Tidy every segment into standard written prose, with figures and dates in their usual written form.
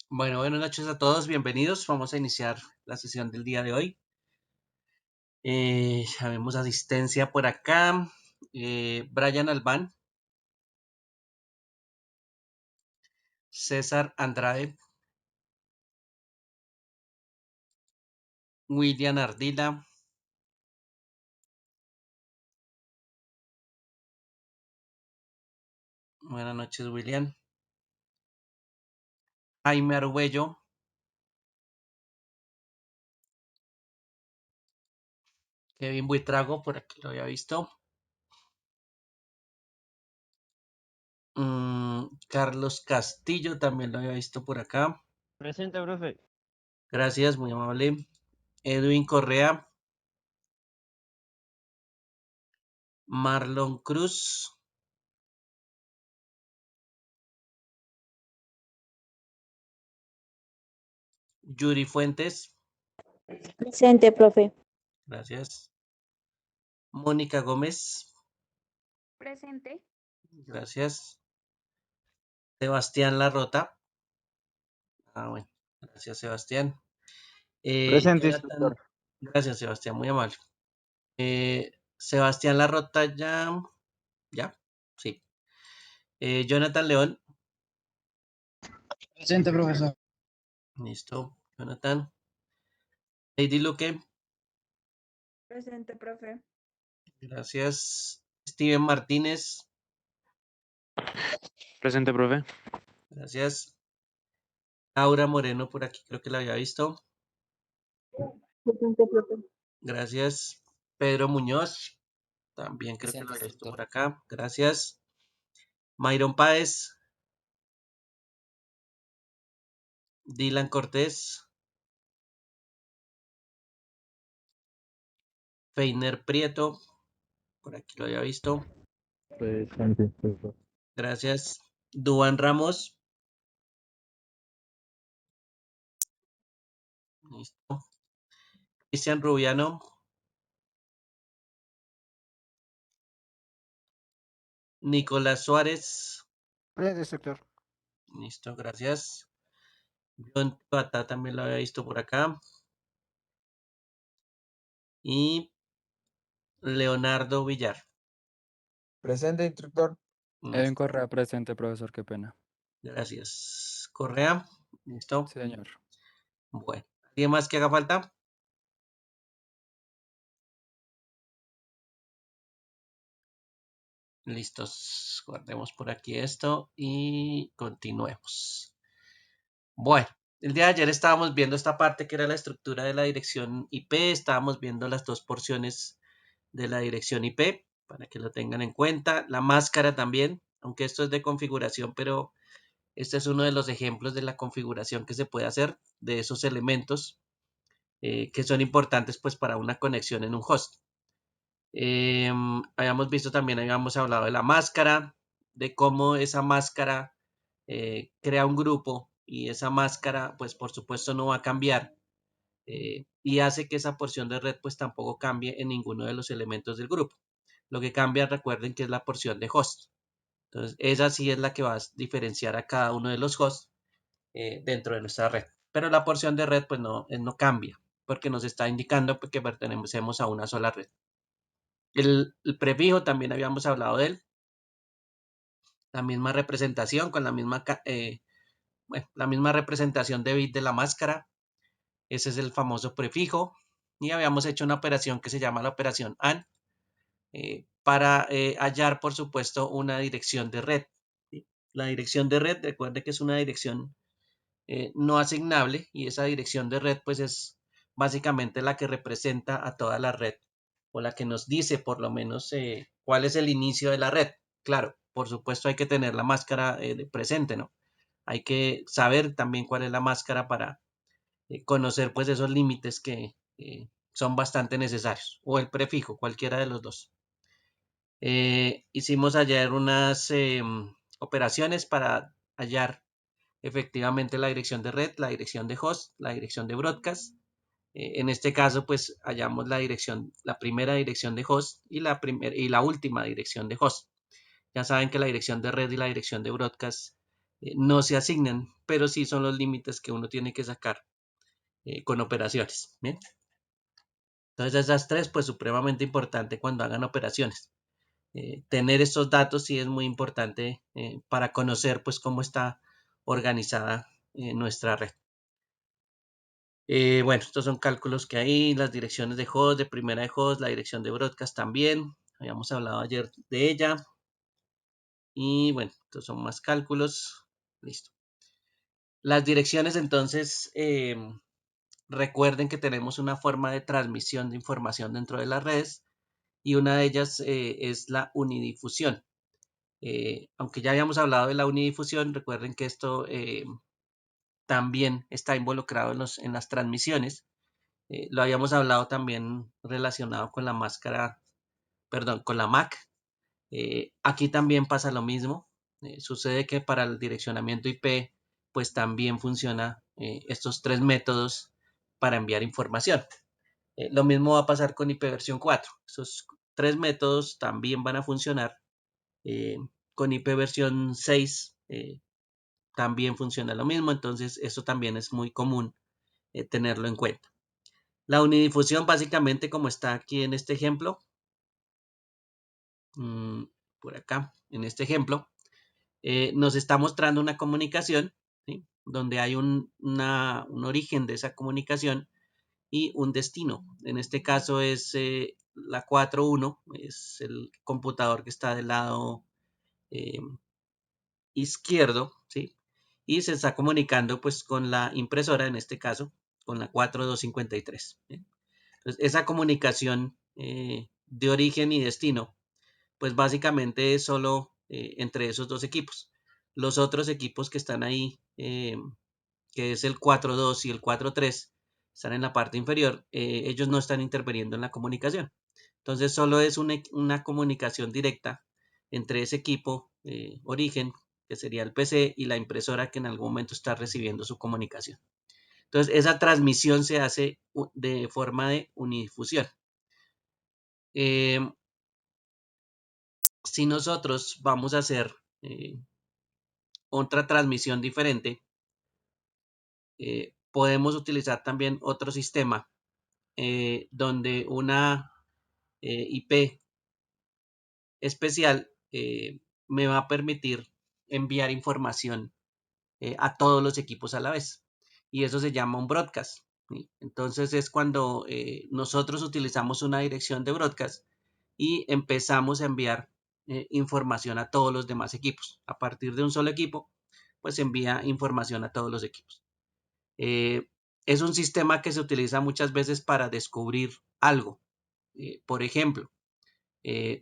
Bueno, buenas noches a todos, bienvenidos. Vamos a iniciar la sesión del día de hoy. Llamemos asistencia por acá. Brian Albán, César Andrade, William Ardila, buenas noches William, Jaime Argüello, Kevin Buitrago, por aquí lo había visto. Carlos Castillo, también lo había visto por acá. Presente, profe. Gracias, muy amable. Edwin Correa, Marlon Cruz, Yuri Fuentes, Presente, profe. gracias. Mónica Gómez, Presente. gracias. Sebastián Larrota. Bueno, gracias Sebastián. Presente, Jonathan, instructor. gracias Sebastián, muy amable. Sebastián Larrota ya, sí. Jonathan León, Presente, profesor. listo, Jonathan. Lady Luque, Presente, profe. gracias. Steven Martínez, Presente, profe. gracias. Laura Moreno, por aquí creo que la había visto, Presente, profe. gracias. Pedro Muñoz, también creo que lo había visto por acá, gracias. Myron Páez, Dylan Cortés, Feiner Prieto, por aquí lo había visto, Presente, instructor. gracias. Duan Ramos, listo. Cristian Rubiano, Nicolás Suárez, Presente, instructor. listo, gracias. John Tata también lo había visto por acá. Y Leonardo Villar, Presente, instructor. Edwin listo, Correa presente, profesor, qué pena. gracias. Correa, listo. Sí, señor. Bueno, ¿alguien más que haga falta? Listos, guardemos por aquí esto y continuemos. Bueno, el día de ayer estábamos viendo esta parte que era la estructura de la dirección IP, estábamos viendo las dos porciones de la dirección IP para que lo tengan en cuenta, la máscara también, aunque esto es de configuración, pero este es uno de los ejemplos de la configuración que se puede hacer de esos elementos que son importantes pues para una conexión en un host. Habíamos visto también, habíamos hablado de la máscara, de cómo esa máscara crea un grupo y esa máscara pues por supuesto no va a cambiar y hace que esa porción de red pues tampoco cambie en ninguno de los elementos del grupo. Lo que cambia, recuerden que es la porción de host. Entonces esa sí es la que va a diferenciar a cada uno de los hosts dentro de nuestra red. Pero la porción de red pues no cambia porque nos está indicando que pertenecemos a una sola red. El prefijo también habíamos hablado de él, la misma representación con la misma representación de bit de la máscara. Ese es el famoso prefijo. Y habíamos hecho una operación que se llama la operación AND para hallar, por supuesto, una dirección de red. ¿Sí? La dirección de red, recuerde que es una dirección no asignable y esa dirección de red pues es básicamente la que representa a toda la red o la que nos dice por lo menos cuál es el inicio de la red. Claro, por supuesto hay que tener la máscara presente, ¿no? Hay que saber también cuál es la máscara para conocer pues esos límites que son bastante necesarios o el prefijo, cualquiera de los dos. Hicimos ayer unas operaciones para hallar efectivamente la dirección de red, la dirección de host, la dirección de broadcast. En este caso, pues hallamos la dirección, la primera dirección de host y la última dirección de host. Ya saben que la dirección de red y la dirección de broadcast no se asignan, pero sí son los límites que uno tiene que sacar con operaciones. ¿Bien? Entonces esas tres, pues supremamente importante cuando hagan operaciones. Tener estos datos sí es muy importante para conocer pues cómo está organizada nuestra red. Bueno, estos son cálculos que hay, las direcciones de host, de primera de host, la dirección de broadcast también. Habíamos hablado ayer de ella. Y bueno, estos son más cálculos. Listo. Las direcciones entonces, recuerden que tenemos una forma de transmisión de información dentro de las redes y una de ellas es la unidifusión. Aunque ya habíamos hablado de la unidifusión, recuerden que esto también está involucrado en las transmisiones. Lo habíamos hablado también relacionado con la máscara, perdón, con la MAC. Aquí también pasa lo mismo. Sucede que para el direccionamiento IP, pues también funciona estos tres métodos para enviar información. Lo mismo va a pasar con IP versión 4. Esos tres métodos también van a funcionar. Con IP versión 6 también funciona lo mismo, entonces eso también es muy común tenerlo en cuenta. La unidifusión básicamente como está aquí en este ejemplo, por acá, en este ejemplo, nos está mostrando una comunicación, ¿sí? Donde hay un origen de esa comunicación y un destino. En este caso es la 4.1, es el computador que está del lado izquierdo, ¿sí? Y se está comunicando pues con la impresora, en este caso, con la 4253. ¿Sí? Entonces, esa comunicación de origen y destino, pues básicamente es solo entre esos dos equipos. Los otros equipos que están ahí, que es el 4.2 y el 4.3, están en la parte inferior, ellos no están interviniendo en la comunicación. Entonces solo es una comunicación directa entre ese equipo origen, que sería el PC, y la impresora que en algún momento está recibiendo su comunicación. Entonces esa transmisión se hace de forma de unidifusión. Si nosotros vamos a hacer otra transmisión diferente, podemos utilizar también otro sistema donde una IP especial me va a permitir enviar información a todos los equipos a la vez. Y eso se llama un broadcast. ¿Sí? Entonces es cuando nosotros utilizamos una dirección de broadcast y empezamos a enviar información a todos los demás equipos. A partir de un solo equipo, pues envía información a todos los equipos. Es un sistema que se utiliza muchas veces para descubrir algo. Por ejemplo,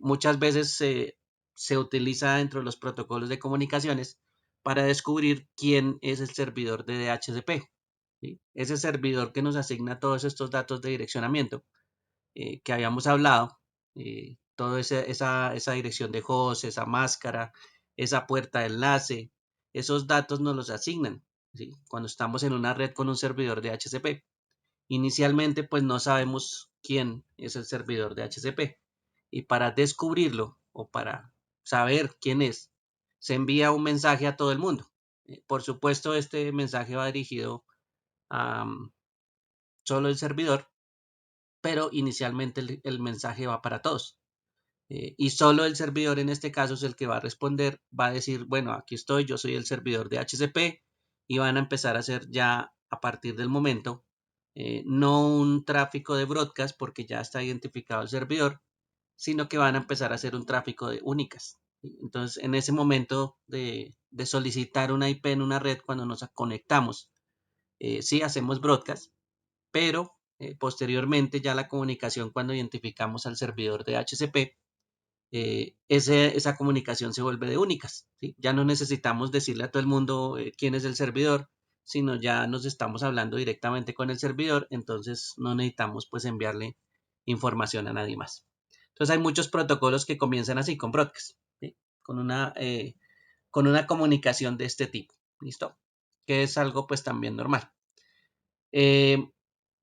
muchas veces se utiliza dentro de los protocolos de comunicaciones para descubrir quién es el servidor de DHCP. ¿Sí? Ese servidor que nos asigna todos estos datos de direccionamiento que habíamos hablado, toda esa dirección de host, esa máscara, esa puerta de enlace, esos datos nos los asignan, ¿sí? Cuando estamos en una red con un servidor de DHCP. Inicialmente, pues no sabemos quién es el servidor de DHCP. Y para descubrirlo o para saber quién es, se envía un mensaje a todo el mundo. Por supuesto, este mensaje va dirigido a solo el servidor, pero inicialmente el mensaje va para todos. Y solo el servidor en este caso es el que va a responder, va a decir, bueno, aquí estoy, yo soy el servidor de HCP y van a empezar a hacer ya a partir del momento, no un tráfico de broadcast porque ya está identificado el servidor, sino que van a empezar a hacer un tráfico de únicas. Entonces, en ese momento de solicitar una IP en una red, cuando nos conectamos, sí hacemos broadcast, pero posteriormente ya la comunicación cuando identificamos al servidor de HCP, esa comunicación se vuelve de únicas. ¿Sí? Ya no necesitamos decirle a todo el mundo quién es el servidor, sino ya nos estamos hablando directamente con el servidor, entonces no necesitamos pues enviarle información a nadie más. Entonces hay muchos protocolos que comienzan así, con broadcast, ¿sí? con una comunicación de este tipo, ¿listo? Que es algo pues también normal.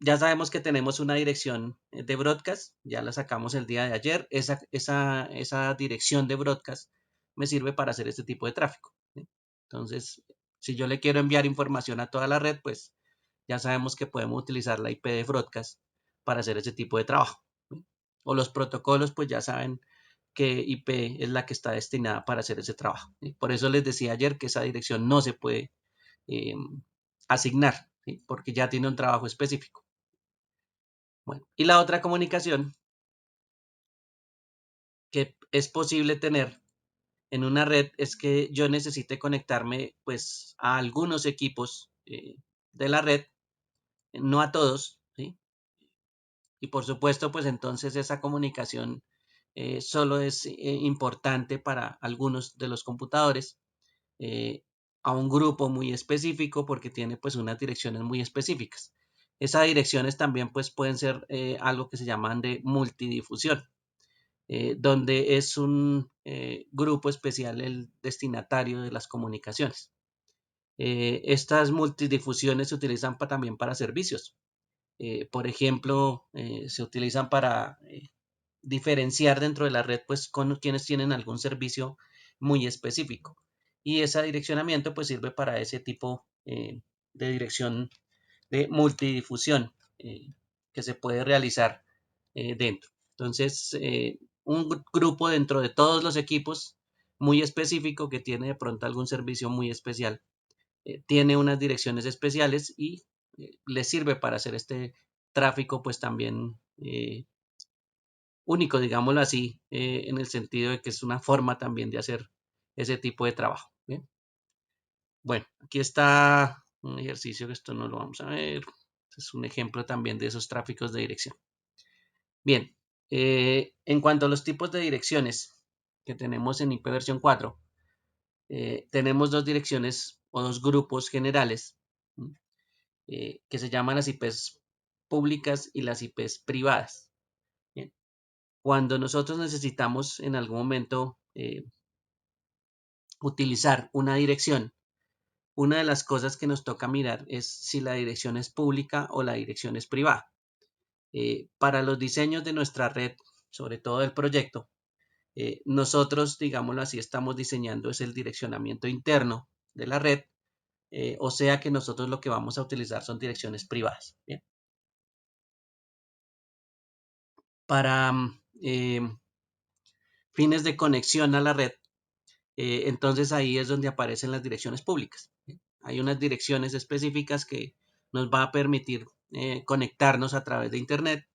Ya sabemos que tenemos una dirección de broadcast, ya la sacamos el día de ayer. Esa dirección de broadcast me sirve para hacer este tipo de tráfico. ¿Sí? Entonces, Si yo le quiero enviar información a toda la red, pues ya sabemos que podemos utilizar la IP de Broadcast para hacer ese tipo de trabajo. O los protocolos, pues ya saben qué IP es la que está destinada para hacer ese trabajo. Por eso les decía ayer que esa dirección no se puede asignar, ¿sí? Porque ya tiene un trabajo específico. Bueno, y la otra comunicación que es posible tener en una red es que yo necesite conectarme pues a algunos equipos de la red, no a todos, ¿sí? Y por supuesto, pues entonces esa comunicación solo es importante para algunos de los computadores, eh, a un grupo muy específico porque tiene pues unas direcciones muy específicas. Esas direcciones también pues pueden ser algo que se llaman de multidifusión, donde es un grupo especial el destinatario de las comunicaciones. Estas multidifusiones se utilizan también para servicios. Por ejemplo, se utilizan para diferenciar dentro de la red, pues, con quienes tienen algún servicio muy específico. Y ese direccionamiento, pues, sirve para ese tipo de dirección de multidifusión que se puede realizar dentro. Entonces, un grupo dentro de todos los equipos muy específico que tiene de pronto algún servicio muy especial, tiene unas direcciones especiales y le sirve para hacer este tráfico, pues también único, digámoslo así, en el sentido de que es una forma también de hacer ese tipo de trabajo. ¿Bien? Bueno, aquí está un ejercicio que esto no lo vamos a ver. Es un ejemplo también de esos tráficos de dirección. Bien, en cuanto a los tipos de direcciones que tenemos en IP versión 4, tenemos dos direcciones o dos grupos generales que se llaman las IPs públicas y las IPs privadas. Bien, cuando nosotros necesitamos en algún momento utilizar una dirección, una de las cosas que nos toca mirar es si la dirección es pública o la dirección es privada. Para los diseños de nuestra red, sobre todo del proyecto, nosotros, digámoslo así, estamos diseñando es el direccionamiento interno de la red, o sea que nosotros lo que vamos a utilizar son direcciones privadas. ¿Bien? Para fines de conexión a la red, entonces ahí es donde aparecen las direcciones públicas. Hay unas direcciones específicas que nos va a permitir conectarnos a través de Internet,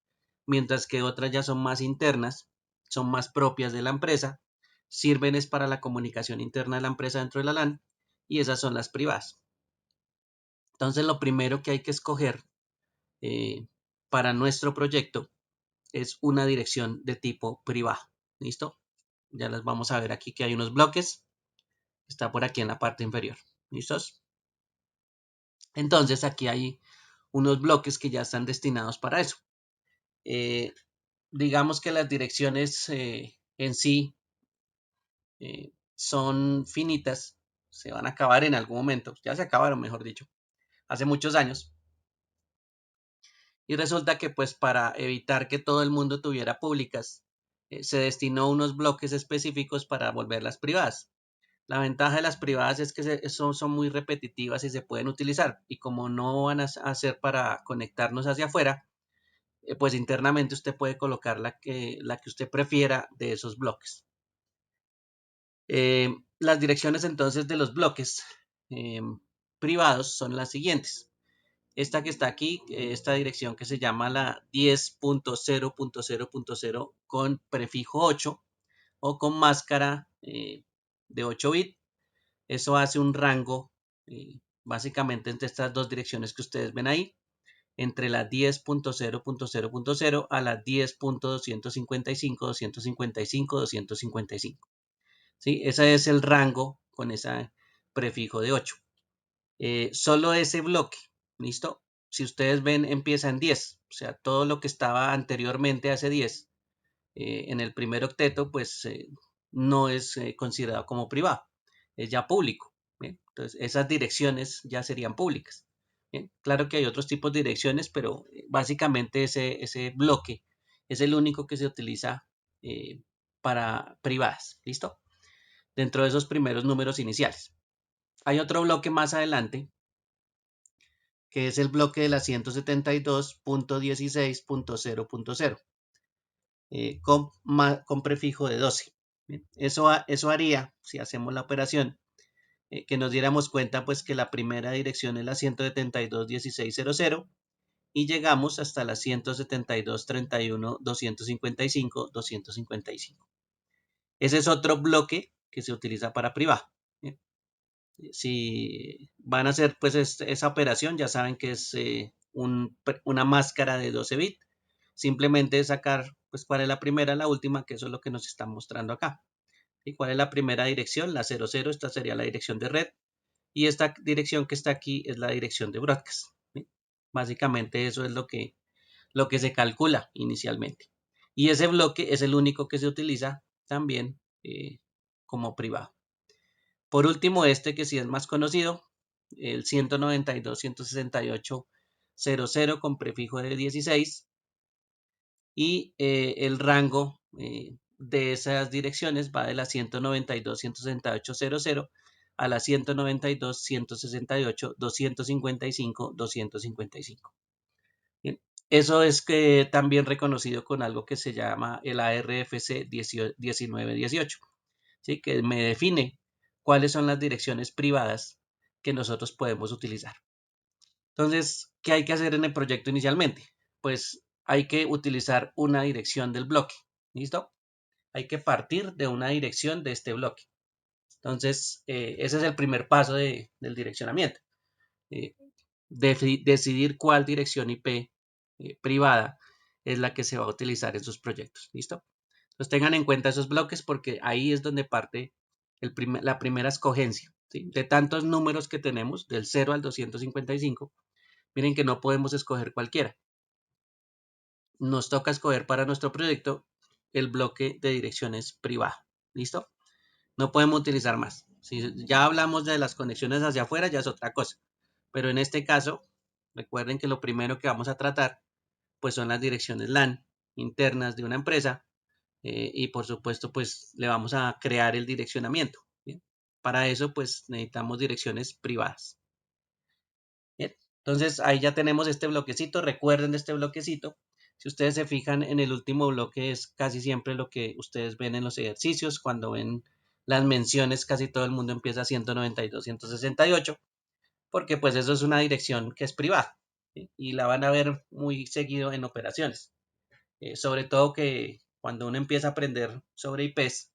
mientras que otras ya son más internas, son más propias de la empresa, sirven es para la comunicación interna de la empresa dentro de la LAN y esas son las privadas. Entonces lo primero que hay que escoger para nuestro proyecto es una dirección de tipo privado. ¿Listo? Ya las vamos a ver aquí que hay unos bloques. Está por aquí en la parte inferior. ¿Listos? Entonces aquí hay unos bloques que ya están destinados para eso. Digamos que las direcciones en sí son finitas, se van a acabar en algún momento, ya se acabaron, mejor dicho, hace muchos años. Y resulta que pues para evitar que todo el mundo tuviera públicas, se destinó unos bloques específicos para volverlas privadas. La ventaja de las privadas es que son muy repetitivas y se pueden utilizar. Y como no van a ser para conectarnos hacia afuera, pues internamente usted puede colocar la que usted prefiera de esos bloques. Las direcciones entonces de los bloques privados son las siguientes. Esta que está aquí, esta dirección que se llama la 10.0.0.0 con prefijo 8 o con máscara de 8 bits. Eso hace un rango básicamente entre estas dos direcciones que ustedes ven ahí, entre la 10.0.0.0 a la 10.255.255.255. ¿Sí? Ese es el rango con ese prefijo de 8. Solo ese bloque, ¿listo? Si ustedes ven, empieza en 10, o sea, todo lo que estaba anteriormente a ese 10 en el primer octeto, pues no es considerado como privado, es ya público. ¿Bien? Entonces, esas direcciones ya serían públicas. ¿Bien? Claro que hay otros tipos de direcciones, pero básicamente ese bloque es el único que se utiliza para privadas, ¿listo? Dentro de esos primeros números iniciales. Hay otro bloque más adelante, que es el bloque de la 172.16.0.0, con prefijo de 12. Bien, eso haría, si hacemos la operación, que nos diéramos cuenta pues que la primera dirección es la 172.16.00 y llegamos hasta la 172.31.255.255. Ese es otro bloque que se utiliza para privado. Bien, si van a hacer pues esa operación, ya saben que es una máscara de 12 bits. Simplemente sacar pues cuál es la primera, la última, que eso es lo que nos está mostrando acá. ¿Y cuál es la primera dirección? La 00, esta sería la dirección de red. Y esta dirección que está aquí es la dirección de broadcast. ¿Sí? Básicamente eso es lo que se calcula inicialmente. Y ese bloque es el único que se utiliza también como privado. Por último, este que sí es más conocido, el 192.168.00 con prefijo de 16, y el rango de esas direcciones va de la 192.168.00 a la 192.168.255.255. Bien, eso es que también reconocido con algo que se llama el ARFC 1918, ¿sí? Que me define cuáles son las direcciones privadas que nosotros podemos utilizar. Entonces, ¿qué hay que hacer en el proyecto inicialmente? Pues hay que utilizar una dirección del bloque. ¿Listo? Hay que partir de una dirección de este bloque. Entonces, ese es el primer paso del direccionamiento. Decidir cuál dirección IP privada es la que se va a utilizar en sus proyectos. ¿Listo? Entonces tengan en cuenta esos bloques porque ahí es donde parte la primera escogencia. ¿Sí? De tantos números que tenemos, del 0 al 255, miren que no podemos escoger cualquiera. Nos toca escoger para nuestro proyecto el bloque de direcciones privada. ¿Listo? No podemos utilizar más. Si ya hablamos de las conexiones hacia afuera, ya es otra cosa. Pero en este caso, recuerden que lo primero que vamos a tratar pues son las direcciones LAN internas de una empresa y por supuesto pues le vamos a crear el direccionamiento. ¿Bien? Para eso pues necesitamos direcciones privadas. Bien, entonces ahí ya tenemos este bloquecito. Recuerden de este bloquecito. Si ustedes se fijan en el último bloque es casi siempre lo que ustedes ven en los ejercicios. Cuando ven las menciones casi todo el mundo empieza 192.168 porque pues eso es una dirección que es privada, ¿sí? Y la van a ver muy seguido en operaciones. Sobre todo que cuando uno empieza a aprender sobre IPs,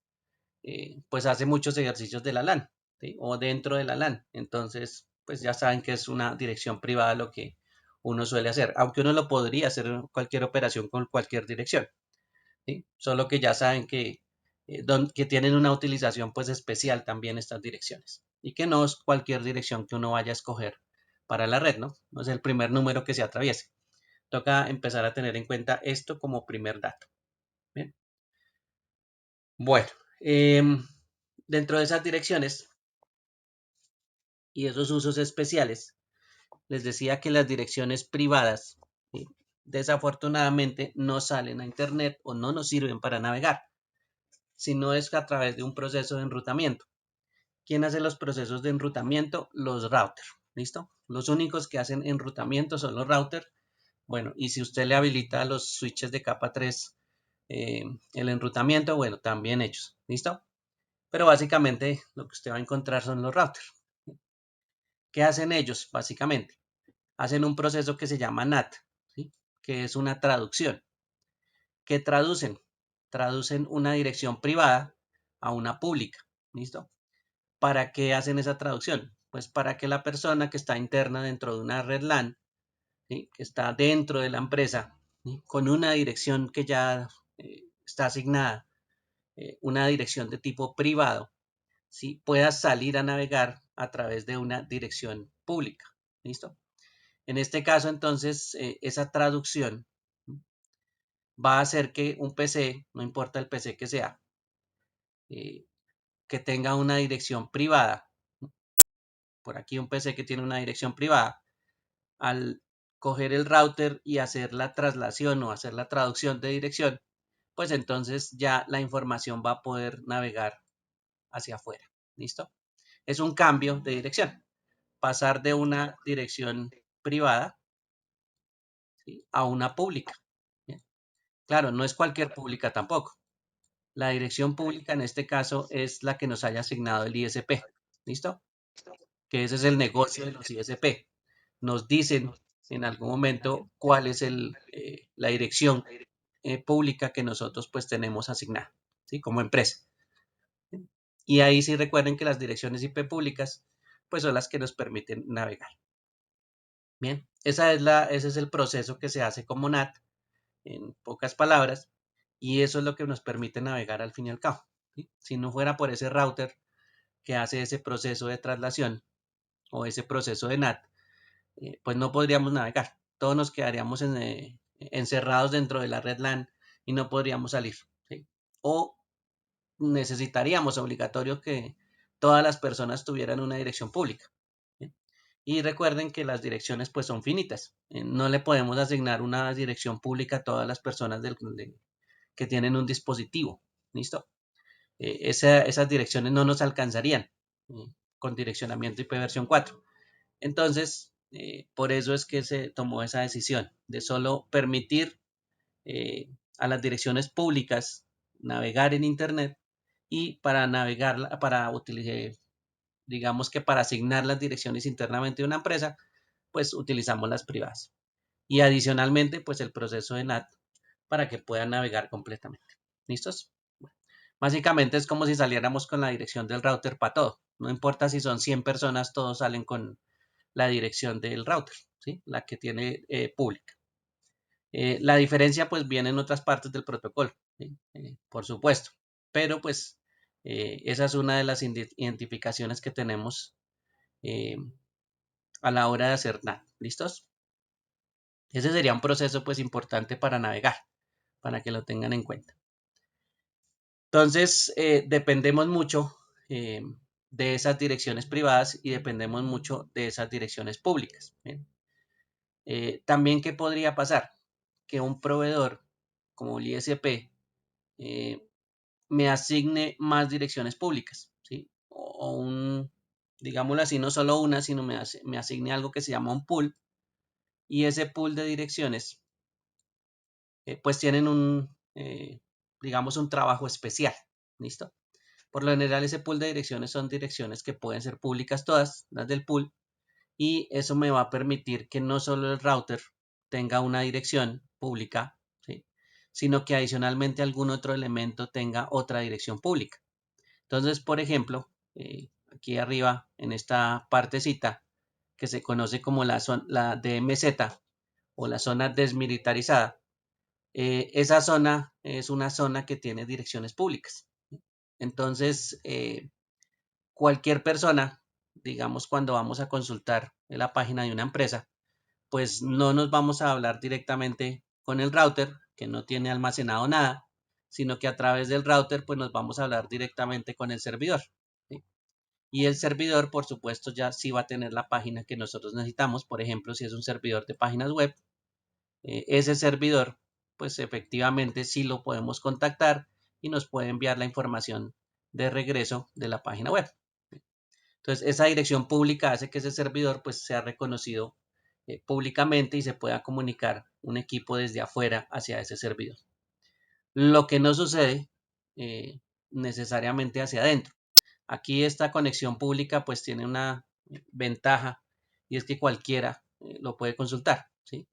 pues hace muchos ejercicios de la LAN, ¿sí? O dentro de la LAN. Entonces, pues ya saben que es una dirección privada lo que uno suele hacer, aunque uno lo podría hacer en cualquier operación con cualquier dirección, ¿sí? Solo que ya saben que tienen una utilización pues especial también estas direcciones y que no es cualquier dirección que uno vaya a escoger para la red, ¿no? No es el primer número que se atraviese. Toca empezar a tener en cuenta esto como primer dato. ¿Bien? Bueno, dentro de esas direcciones y esos usos especiales, les decía que las direcciones privadas, ¿sí? Desafortunadamente no salen a internet o no nos sirven para navegar, sino es a través de un proceso de enrutamiento. ¿Quién hace los procesos de enrutamiento? Los routers. ¿Listo? Los únicos que hacen enrutamiento son los routers. Bueno, y si usted le habilita a los switches de capa 3 el enrutamiento, bueno, también ellos. ¿Listo? Pero básicamente lo que usted va a encontrar son los routers. ¿Qué hacen ellos? Básicamente, hacen un proceso que se llama NAT, ¿sí? Que es una traducción. ¿Qué traducen? Traducen una dirección privada a una pública. ¿Listo? ¿Para qué hacen esa traducción? Pues para que la persona que está interna dentro de una red LAN, ¿sí? Que está dentro de la empresa, ¿sí? Con una dirección que ya está asignada, una dirección de tipo privado, ¿sí? Pueda salir a navegar a través de una dirección pública. ¿Listo? En este caso, entonces, esa traducción va a hacer que un PC, no importa el PC que sea, que tenga una dirección privada, por aquí un PC que tiene una dirección privada, al coger el router y hacer la traslación o hacer la traducción de dirección, pues entonces ya la información va a poder navegar hacia afuera. ¿Listo? es un cambio de dirección, pasar de una dirección privada, ¿sí?, a una pública. Bien. Claro, no es cualquier pública tampoco. La dirección pública en este caso es la que nos haya asignado el ISP. ¿Listo? Que ese es el negocio de los ISP. Nos dicen en algún momento cuál es la dirección pública que nosotros pues tenemos asignada, ¿sí?, como empresa. Y ahí sí recuerden que las direcciones IP públicas pues son las que nos permiten navegar. Bien, ese es el proceso que se hace como NAT, en pocas palabras, y eso es lo que nos permite navegar al fin y al cabo, ¿sí? Si no fuera por ese router que hace ese proceso de traslación o ese proceso de NAT, pues no podríamos navegar. Todos nos quedaríamos encerrados dentro de la red LAN y no podríamos salir, ¿sí? O necesitaríamos obligatorio que todas las personas tuvieran una dirección pública, ¿sí? Y recuerden que las direcciones pues son finitas. No le podemos asignar una dirección pública a todas las personas que tienen un dispositivo. ¿Listo? Esas direcciones no nos alcanzarían con direccionamiento IP versión 4. Entonces, por eso es que se tomó esa decisión de solo permitir a las direcciones públicas navegar en Internet, y para navegar, para utilizar, digamos que para asignar las direcciones internamente de una empresa, pues utilizamos las privadas. Y adicionalmente, pues el proceso de NAT para que puedan navegar completamente. ¿Listos? Bueno, básicamente es como si saliéramos con la dirección del router para todo. No importa si son 100 personas, todos salen con la dirección del router, ¿sí?, la que tiene pública. La diferencia pues viene en otras partes del protocolo, ¿sí? Por supuesto, pero pues esa es una de las identificaciones que tenemos a la hora de hacer NAT. ¿Listos? Ese sería un proceso pues importante para navegar, para que lo tengan en cuenta. Entonces, dependemos mucho de esas direcciones privadas y dependemos mucho de esas direcciones públicas. ¿Bien? También, ¿qué podría pasar? Que un proveedor como el ISP me asigne más direcciones públicas, ¿sí? Digámoslo así, no solo una, sino me asigne algo que se llama un pool, y ese pool de direcciones pues tienen digamos, un trabajo especial. ¿Listo? Por lo general, ese pool de direcciones son direcciones que pueden ser públicas todas, las del pool, y eso me va a permitir que no solo el router tenga una dirección pública, ¿sí?, sino que adicionalmente algún otro elemento tenga otra dirección pública. Entonces, por ejemplo, aquí arriba en esta partecita que se conoce como la DMZ o la zona desmilitarizada, esa zona es una zona que tiene direcciones públicas. Entonces, cualquier persona, digamos, cuando vamos a consultar en la página de una empresa, pues no nos vamos a hablar directamente con el router, que no tiene almacenado nada, sino que a través del router pues nos vamos a hablar directamente con el servidor, ¿sí? Y el servidor, por supuesto, ya sí va a tener la página que nosotros necesitamos. Por ejemplo, si es un servidor de páginas web, ese servidor pues efectivamente sí lo podemos contactar y nos puede enviar la información de regreso de la página web. Entonces, esa dirección pública hace que ese servidor pues sea reconocido públicamente y se pueda comunicar un equipo desde afuera hacia ese servidor. Lo que no sucede necesariamente hacia adentro. Aquí esta conexión pública pues tiene una ventaja, y es que cualquiera lo puede consultar, ¿sí?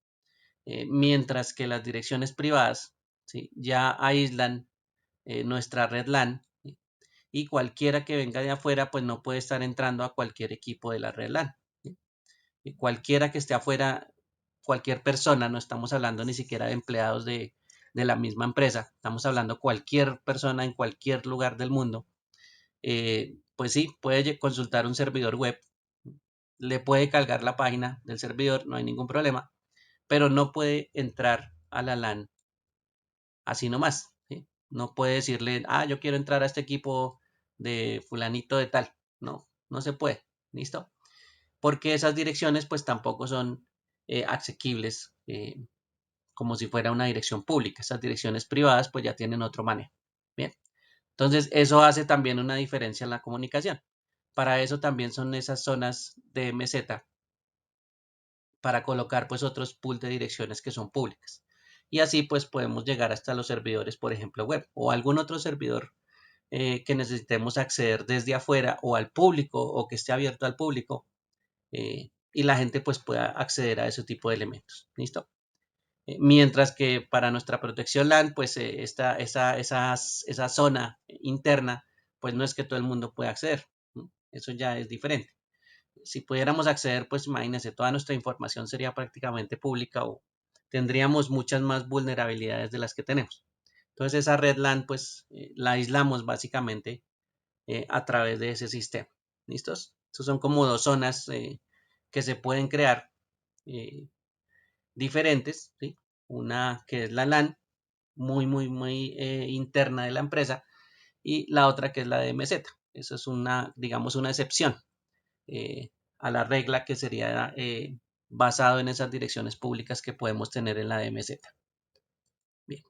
Mientras que las direcciones privadas, ¿sí?, ya aíslan nuestra red LAN, ¿sí?, y cualquiera que venga de afuera pues no puede estar entrando a cualquier equipo de la red LAN, ¿sí? Y cualquiera que esté afuera, cualquier persona, no estamos hablando ni siquiera de empleados de la misma empresa, estamos hablando cualquier persona en cualquier lugar del mundo, pues sí, puede consultar un servidor web, le puede cargar la página del servidor, no hay ningún problema, pero no puede entrar a la LAN así nomás, ¿sí? No puede decirle, yo quiero entrar a este equipo de fulanito de tal. No, no se puede. ¿Listo? Porque esas direcciones pues tampoco son asequibles como si fuera una dirección pública. Esas direcciones privadas pues ya tienen otro manejo. Bien. Entonces eso hace también una diferencia en la comunicación. Para eso también son esas zonas de DMZ, para colocar pues otros pool de direcciones que son públicas. Y así pues podemos llegar hasta los servidores, por ejemplo, web o algún otro servidor que necesitemos acceder desde afuera o al público o que esté abierto al público, y la gente pues pueda acceder a ese tipo de elementos. ¿Listo? Mientras que para nuestra protección LAN, pues esa zona interna, pues no es que todo el mundo pueda acceder. ¿No? Eso ya es diferente. Si pudiéramos acceder, pues imagínense, toda nuestra información sería prácticamente pública o tendríamos muchas más vulnerabilidades de las que tenemos. Entonces esa red LAN, pues la aislamos básicamente a través de ese sistema. ¿Listos? Estos son como dos zonas que se pueden crear diferentes, ¿sí? Una que es la LAN, muy interna de la empresa, y la otra que es la DMZ. Eso es una, digamos, una excepción a la regla que sería basado en esas direcciones públicas que podemos tener en la DMZ. Bien.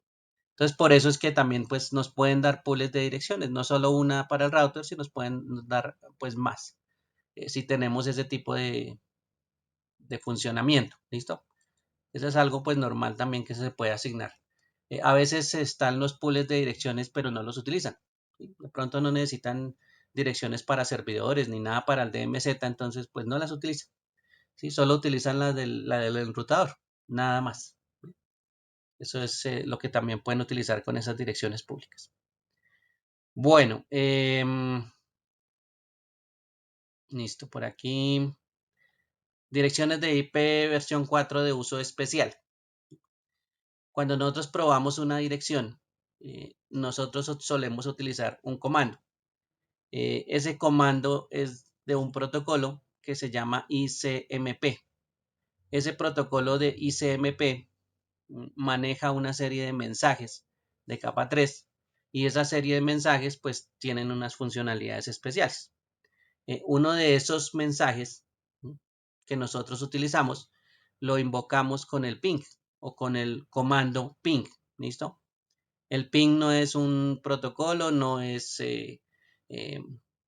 Entonces, por eso es que también pues, nos pueden dar pools de direcciones, no solo una para el router, sino nos pueden dar pues, más si tenemos ese tipo de funcionamiento. ¿Listo? Eso es algo pues normal también que se puede asignar. A veces están los pools de direcciones, pero no los utilizan. ¿Sí? De pronto no necesitan direcciones para servidores ni nada para el DMZ, entonces pues no las utilizan. ¿Sí? Solo utilizan la del enrutador, nada más. Eso es lo que también pueden utilizar con esas direcciones públicas. Bueno, listo por aquí. Direcciones de IP versión 4 de uso especial. Cuando nosotros probamos una dirección, nosotros solemos utilizar un comando. Ese comando es de un protocolo que se llama ICMP. Ese protocolo de ICMP maneja una serie de mensajes de capa 3 y esa serie de mensajes pues tienen unas funcionalidades especiales. Uno de esos mensajes que nosotros utilizamos lo invocamos con el ping o con el comando ping. ¿Listo? El ping no es un protocolo, no es,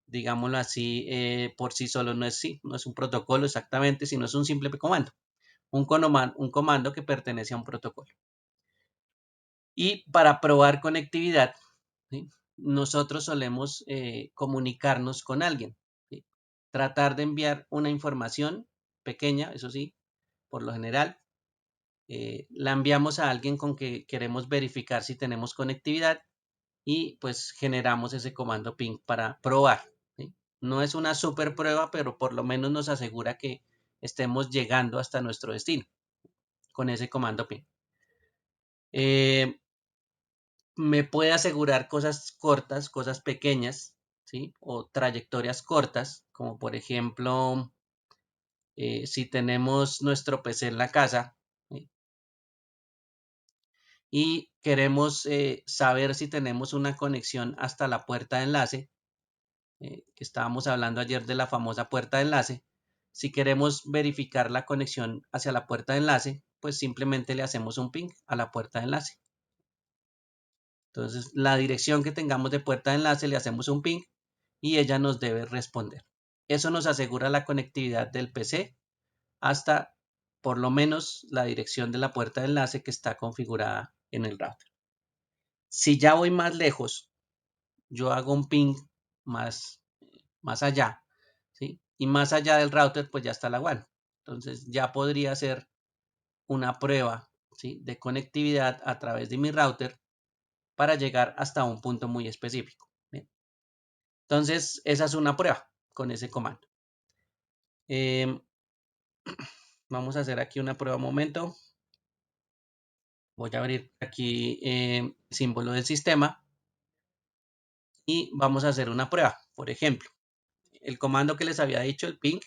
digámoslo así, por sí solo no es un protocolo exactamente, sino es un simple comando. Un comando que pertenece a un protocolo. Y para probar conectividad, ¿sí? Nosotros solemos comunicarnos con alguien. ¿Sí? Tratar de enviar una información pequeña, eso sí, por lo general, la enviamos a alguien con que queremos verificar si tenemos conectividad y pues generamos ese comando ping para probar. ¿Sí? No es una super prueba, pero por lo menos nos asegura que estemos llegando hasta nuestro destino con ese comando ping. Me puede asegurar cosas cortas, cosas pequeñas, ¿sí? O trayectorias cortas, como por ejemplo, si tenemos nuestro PC en la casa, ¿sí? Y queremos saber si tenemos una conexión hasta la puerta de enlace, que estábamos hablando ayer de la famosa puerta de enlace. Si queremos verificar la conexión hacia la puerta de enlace, pues simplemente le hacemos un ping a la puerta de enlace. Entonces, la dirección que tengamos de puerta de enlace le hacemos un ping y ella nos debe responder. Eso nos asegura la conectividad del PC hasta por lo menos la dirección de la puerta de enlace que está configurada en el router. Si ya voy más lejos, yo hago un ping más allá, ¿sí? Y más allá del router, pues ya está la WAN. Entonces ya podría ser una prueba, ¿sí? De conectividad a través de mi router para llegar hasta un punto muy específico. ¿Bien? Entonces, esa es una prueba con ese comando. Vamos a hacer aquí una prueba un momento. Voy a abrir aquí el símbolo del sistema y vamos a hacer una prueba. Por ejemplo, el comando que les había dicho, el ping,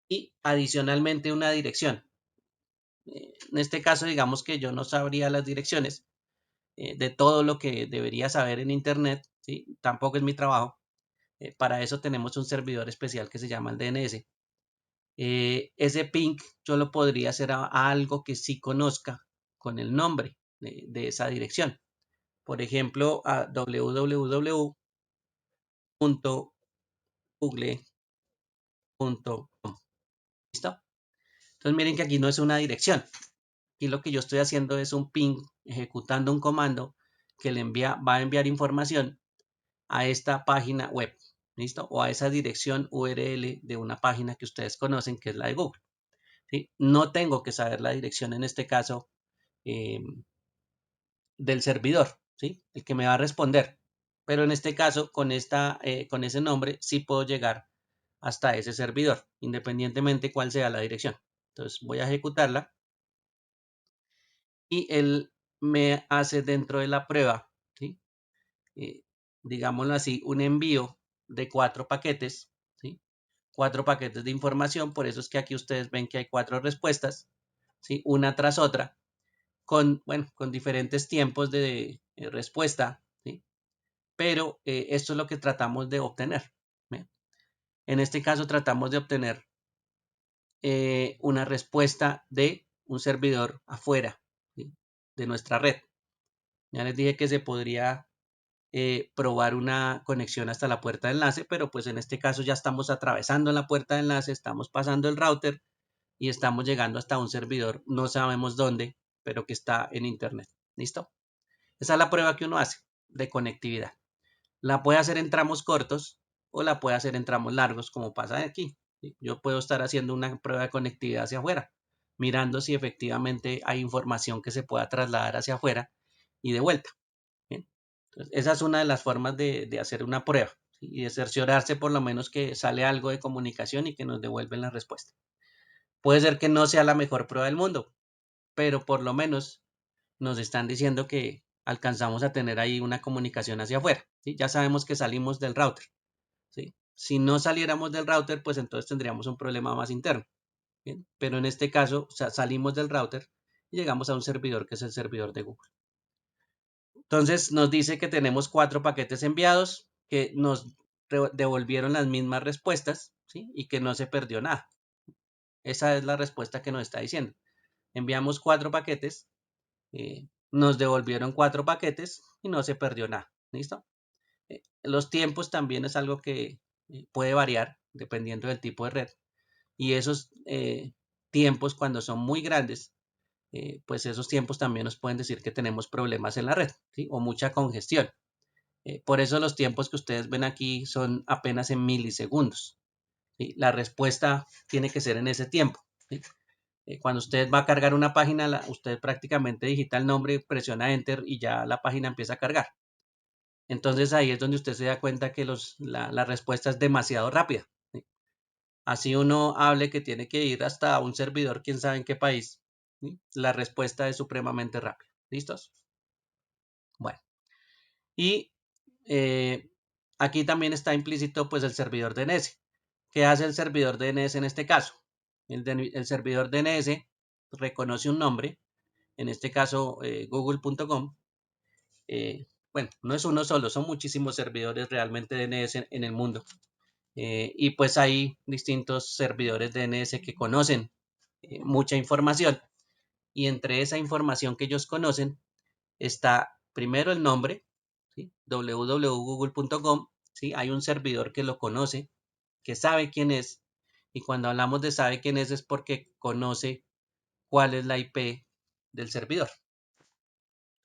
y adicionalmente una dirección. En este caso, digamos que yo no sabría las direcciones de todo lo que debería saber en Internet, ¿sí? Tampoco es mi trabajo. Para eso tenemos un servidor especial que se llama el DNS. Ese ping yo lo podría hacer a algo que sí conozca con el nombre de esa dirección. Por ejemplo, a www.1 google.com. ¿Listo? Entonces miren que aquí no es una dirección. Aquí lo que yo estoy haciendo es un ping, ejecutando un comando que va a enviar información a esta página web. ¿Listo? O a esa dirección URL de una página que ustedes conocen, que es la de Google. ¿Sí? No tengo que saber la dirección en este caso del servidor, ¿sí? El que me va a responder. Pero en este caso, con ese nombre, sí puedo llegar hasta ese servidor, independientemente cuál sea la dirección. Entonces voy a ejecutarla y él me hace dentro de la prueba, ¿sí? Digámoslo así, un envío de 4 paquetes, ¿sí? 4 paquetes de información, por eso es que aquí ustedes ven que hay 4 respuestas, ¿sí? Una tras otra, con diferentes tiempos de respuesta, ¿sí? Pero esto es lo que tratamos de obtener. ¿Bien? En este caso tratamos de obtener una respuesta de un servidor afuera, ¿sí? De nuestra red. Ya les dije que se podría probar una conexión hasta la puerta de enlace, pero pues en este caso ya estamos atravesando la puerta de enlace, estamos pasando el router y estamos llegando hasta un servidor, no sabemos dónde, pero que está en internet. ¿Listo? Esa es la prueba que uno hace de conectividad. La puede hacer en tramos cortos o la puede hacer en tramos largos, como pasa aquí. Yo puedo estar haciendo una prueba de conectividad hacia afuera, mirando si efectivamente hay información que se pueda trasladar hacia afuera y de vuelta. ¿Bien? Entonces, esa es una de las formas de hacer una prueba, ¿sí? Y de cerciorarse por lo menos que sale algo de comunicación y que nos devuelven la respuesta. Puede ser que no sea la mejor prueba del mundo, pero por lo menos nos están diciendo que alcanzamos a tener ahí una comunicación hacia afuera, ¿sí? Ya sabemos que salimos del router, ¿sí? Si no saliéramos del router, pues entonces tendríamos un problema más interno, ¿bien? Pero en este caso, o sea, salimos del router y llegamos a un servidor que es el servidor de Google. Entonces nos dice que tenemos 4 paquetes enviados, que nos devolvieron las mismas respuestas, ¿sí? Y que no se perdió nada. Esa es la respuesta que nos está diciendo. Enviamos 4 paquetes, nos devolvieron 4 paquetes y no se perdió nada. ¿Listo? Los tiempos también es algo que puede variar dependiendo del tipo de red. Y esos tiempos, cuando son muy grandes, pues esos tiempos también nos pueden decir que tenemos problemas en la red, ¿sí? O mucha congestión. Por eso los tiempos que ustedes ven aquí son apenas en milisegundos, ¿sí? La respuesta tiene que ser en ese tiempo, ¿sí? Cuando usted va a cargar una página, usted prácticamente digita el nombre, presiona Enter y ya la página empieza a cargar. Entonces ahí es donde usted se da cuenta que la respuesta es demasiado rápida, ¿sí? Así uno hable que tiene que ir hasta un servidor, quién sabe en qué país, ¿sí? La respuesta es supremamente rápida. ¿Listos? Bueno, y aquí también está implícito pues el servidor DNS. ¿Qué hace el servidor DNS en este caso? El servidor DNS reconoce un nombre, en este caso google.com. Bueno, no es uno solo, son muchísimos servidores realmente DNS en el mundo. Y pues hay distintos servidores DNS que conocen mucha información. Y entre esa información que ellos conocen está primero el nombre, ¿sí? www.google.com, ¿sí? Hay un servidor que lo conoce, que sabe quién es. Y cuando hablamos de sabe quién es porque conoce cuál es la IP del servidor.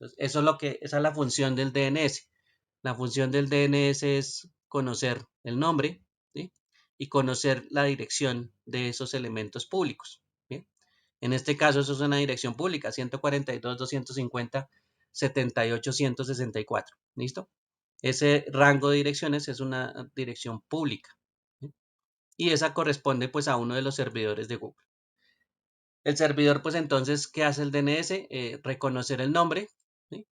Entonces, esa es la función del DNS. La función del DNS es conocer el nombre, ¿sí? Y conocer la dirección de esos elementos públicos. ¿Bien? En este caso, eso es una dirección pública, 142.250.78.164. ¿Listo? Ese rango de direcciones es una dirección pública, ¿sí? Y esa corresponde pues a uno de los servidores de Google. El servidor pues entonces, ¿qué hace el DNS? Reconocer el nombre, ¿sí?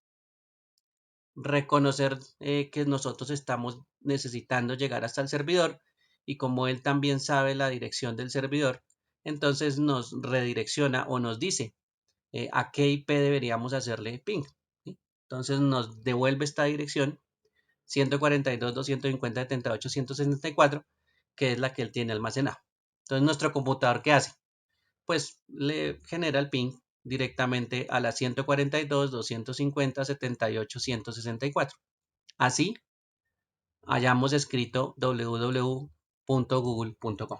Reconocer que nosotros estamos necesitando llegar hasta el servidor y como él también sabe la dirección del servidor, entonces nos redirecciona o nos dice a qué IP deberíamos hacerle ping, ¿sí? Entonces nos devuelve esta dirección 142.250.78.164, que es la que él tiene almacenada. Entonces nuestro computador, ¿qué hace? Pues le genera el ping directamente a la 142.250.78.164. Así hayamos escrito www www.google.com.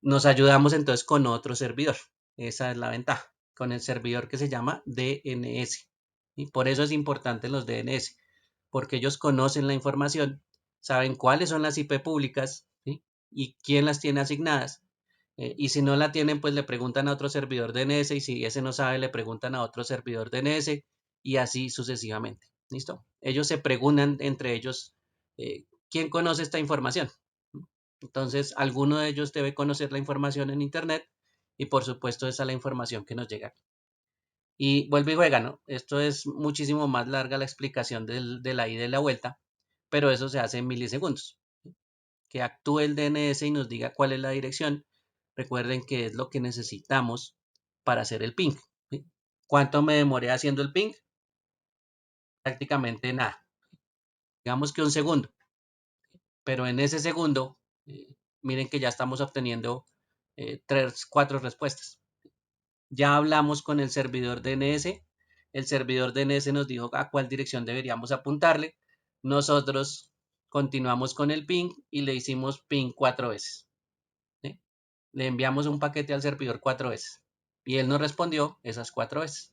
Nos ayudamos entonces con otro servidor. Esa es la ventaja, con el servidor que se llama DNS. Y por eso es importante los DNS, porque ellos conocen la información, saben cuáles son las IP públicas, ¿sí? Y quién las tiene asignadas. Y si no la tienen, pues le preguntan a otro servidor DNS, y si ese no sabe, le preguntan a otro servidor DNS, y así sucesivamente. ¿Listo? Ellos se preguntan entre ellos, ¿quién conoce esta información? Entonces, alguno de ellos debe conocer la información en Internet, y por supuesto esa es la información que nos llega aquí. Y vuelve y juega, ¿no? Esto es muchísimo más larga la explicación de la ida y de la vuelta, pero eso se hace en milisegundos. Que actúe el DNS y nos diga cuál es la dirección. Recuerden que es lo que necesitamos para hacer el ping. ¿Sí? ¿Cuánto me demoré haciendo el ping? Prácticamente nada. Digamos que un segundo. Pero en ese segundo, miren que ya estamos obteniendo 4 respuestas. Ya hablamos con el servidor DNS. El servidor DNS nos dijo a cuál dirección deberíamos apuntarle. Nosotros continuamos con el ping y le hicimos ping 4 veces. ¿Sí? Le enviamos un paquete al servidor 4 veces. Y él nos respondió esas 4 veces.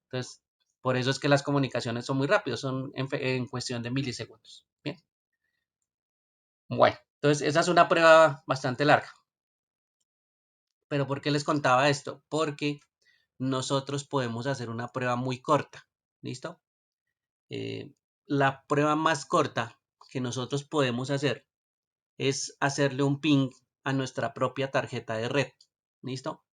Entonces, por eso es que las comunicaciones son muy rápidas, son en cuestión de milisegundos. Bien. Bueno, entonces esa es una prueba bastante larga. Pero ¿por qué les contaba esto? Porque nosotros podemos hacer una prueba muy corta. ¿Listo? La prueba más corta que nosotros podemos hacer es hacerle un ping a nuestra propia tarjeta de red. ¿Listo?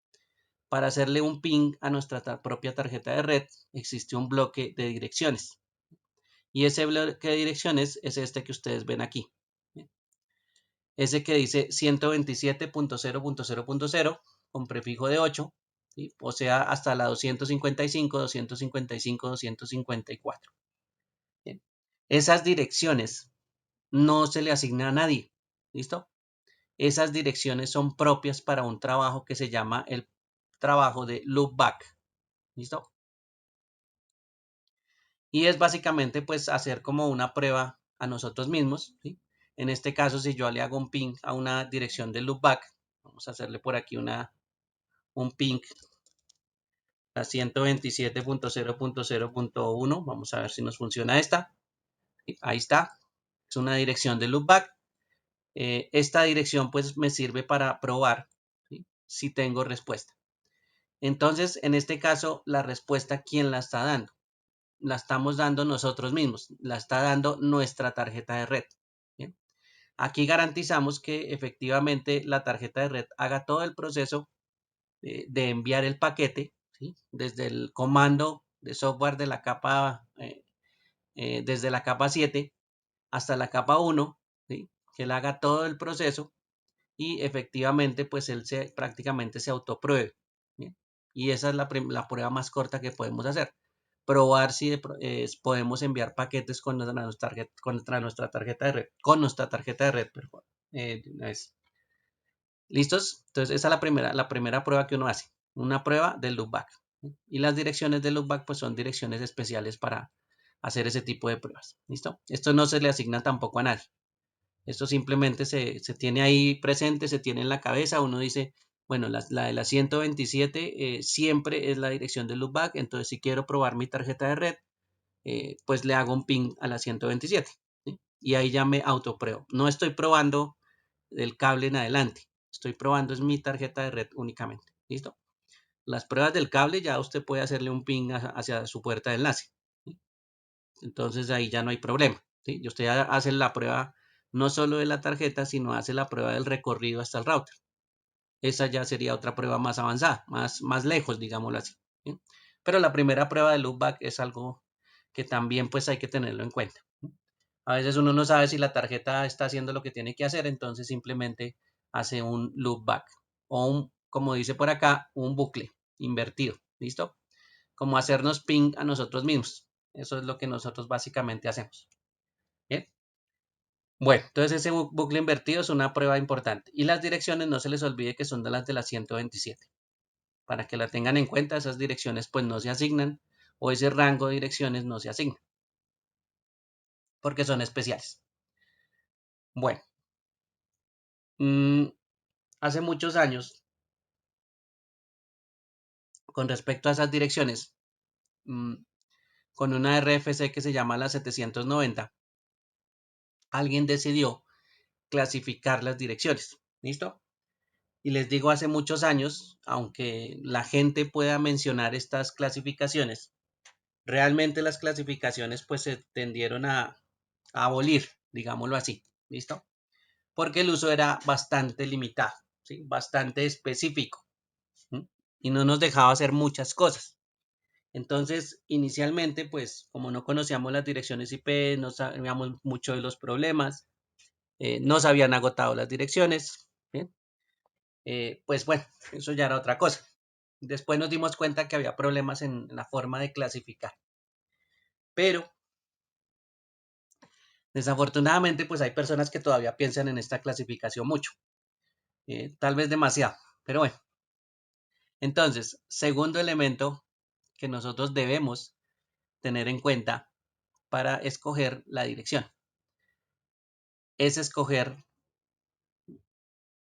Para hacerle un ping a nuestra propia tarjeta de red existe un bloque de direcciones. Y ese bloque de direcciones es este que ustedes ven aquí. Ese que dice 127.0.0.0 con prefijo de 8, ¿sí? O sea, hasta la 255, 255, 254. Bien. Esas direcciones no se le asigna a nadie. ¿Listo? Esas direcciones son propias para un trabajo que se llama el trabajo de loopback. ¿Listo? Y es básicamente pues hacer como una prueba a nosotros mismos, ¿sí? En este caso, si yo le hago un ping a una dirección de loopback, vamos a hacerle por aquí un ping a 127.0.0.1, vamos a ver si nos funciona esta. Ahí está, es una dirección de loopback. Esta dirección pues me sirve para probar, ¿sí? Si tengo respuesta. Entonces, en este caso, la respuesta, ¿quién la está dando? La estamos dando nosotros mismos, la está dando nuestra tarjeta de red. ¿Bien? Aquí garantizamos que efectivamente la tarjeta de red haga todo el proceso de enviar el paquete, ¿sí? Desde el comando de software de la capa, desde la capa 7 hasta la capa 1, ¿sí? Que él haga todo el proceso y efectivamente pues él prácticamente se autopruebe. ¿Bien? Y esa es la prueba más corta que podemos hacer. Probar si podemos enviar paquetes con nuestra tarjeta de red, con nuestra tarjeta de red, perdón. ¿Listos? Entonces esa es la primera prueba que uno hace, una prueba del loopback. Y las direcciones del loopback pues son direcciones especiales para hacer ese tipo de pruebas. ¿Listo? Esto no se le asigna tampoco a nadie. Esto simplemente se tiene ahí presente, se tiene en la cabeza. Uno dice, bueno, la de la 127 siempre es la dirección del loopback. Entonces, si quiero probar mi tarjeta de red, pues le hago un ping a la 127. ¿Sí? Y ahí ya me autopruebo. No estoy probando del cable en adelante. Estoy probando es mi tarjeta de red únicamente. ¿Listo? Las pruebas del cable ya usted puede hacerle un ping hacia su puerta de enlace. ¿Sí? Entonces ahí ya no hay problema. ¿Sí? Y usted hace la prueba no solo de la tarjeta, sino hace la prueba del recorrido hasta el router. Esa ya sería otra prueba más avanzada, más lejos, digámoslo así. ¿Sí? Pero la primera prueba de loopback es algo que también pues hay que tenerlo en cuenta. A veces uno no sabe si la tarjeta está haciendo lo que tiene que hacer, entonces simplemente hace un loopback o como dice por acá, un bucle invertido. ¿Listo? Como hacernos ping a nosotros mismos. Eso es lo que nosotros básicamente hacemos. Bien. Bueno, entonces ese bucle invertido es una prueba importante. Y las direcciones no se les olvide que son de las 127. Para que la tengan en cuenta, esas direcciones pues no se asignan o ese rango de direcciones no se asigna. Porque son especiales. Bueno. Hace muchos años, con respecto a esas direcciones, con una RFC que se llama la 790, alguien decidió clasificar las direcciones. ¿Listo? Y les digo hace muchos años, aunque la gente pueda mencionar estas clasificaciones, realmente las clasificaciones pues se tendieron a abolir, digámoslo así. ¿Listo? Porque el uso era bastante limitado, ¿sí? Bastante específico, ¿sí? Y no nos dejaba hacer muchas cosas. Entonces, inicialmente, pues como no conocíamos las direcciones IP, no sabíamos mucho de los problemas, no se habían agotado las direcciones, ¿sí? Pues bueno, eso ya era otra cosa. Después nos dimos cuenta que había problemas en la forma de clasificar. Pero, desafortunadamente, pues hay personas que todavía piensan en esta clasificación mucho. Tal vez demasiado, pero bueno. Entonces, segundo elemento que nosotros debemos tener en cuenta para escoger la dirección es escoger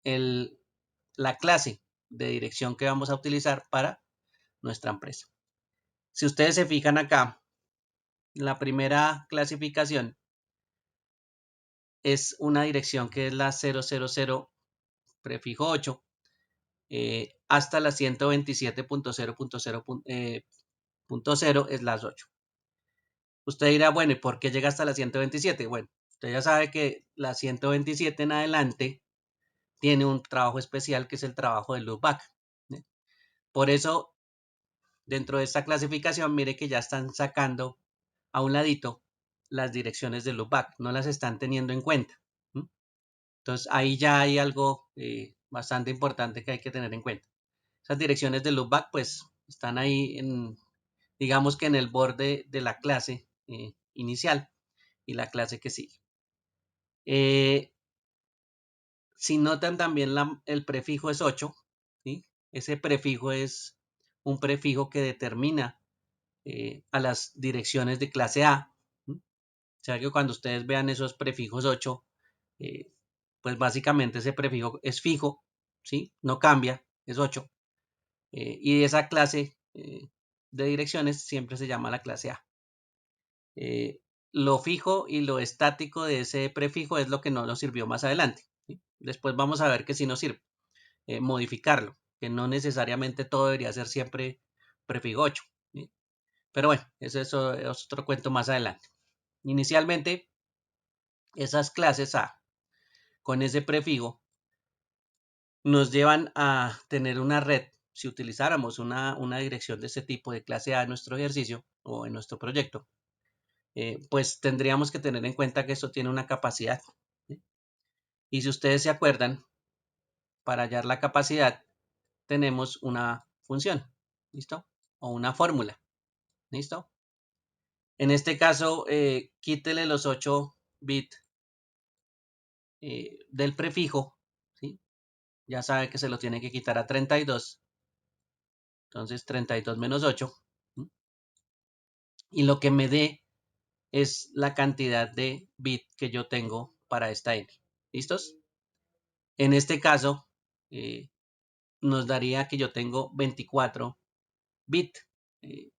la clase de dirección que vamos a utilizar para nuestra empresa. Si ustedes se fijan acá, la primera clasificación es una dirección que es la 000 prefijo 8 hasta la 127.0.0.0/8. Usted dirá, bueno, ¿y por qué llega hasta la 127? Bueno, usted ya sabe que la 127 en adelante tiene un trabajo especial que es el trabajo del loopback. Por eso, dentro de esta clasificación, mire que ya están sacando a un ladito las direcciones del loopback, no las están teniendo en cuenta. Entonces, ahí ya hay algo bastante importante que hay que tener en cuenta. Esas direcciones del loopback, pues, están ahí, digamos que en el borde de la clase inicial y la clase que sigue. Si notan también el prefijo es 8, ¿sí? Ese prefijo es un prefijo que determina a las direcciones de clase A. O sea que cuando ustedes vean esos prefijos 8, pues básicamente ese prefijo es fijo, ¿sí? No cambia, es 8. Y esa clase de direcciones siempre se llama la clase A. Lo fijo y lo estático de ese prefijo es lo que no nos sirvió más adelante, ¿sí? Después vamos a ver que sí nos sirve. Modificarlo, que no necesariamente todo debería ser siempre prefijo 8. ¿sí? Pero bueno, eso es otro cuento más adelante. Inicialmente, esas clases A con ese prefijo nos llevan a tener una red. Si utilizáramos una dirección de ese tipo de clase A en nuestro ejercicio o en nuestro proyecto, pues tendríamos que tener en cuenta que esto tiene una capacidad. ¿sí? Y si ustedes se acuerdan, para hallar la capacidad tenemos una función, ¿listo? O una fórmula, ¿listo? En este caso, quítele los 8 bits del prefijo, ¿sí? Ya sabe que se lo tiene que quitar a 32. Entonces, 32 menos 8. ¿sí? Y lo que me dé es la cantidad de bits que yo tengo para esta n. ¿Listos? En este caso, nos daría que yo tengo 24 bits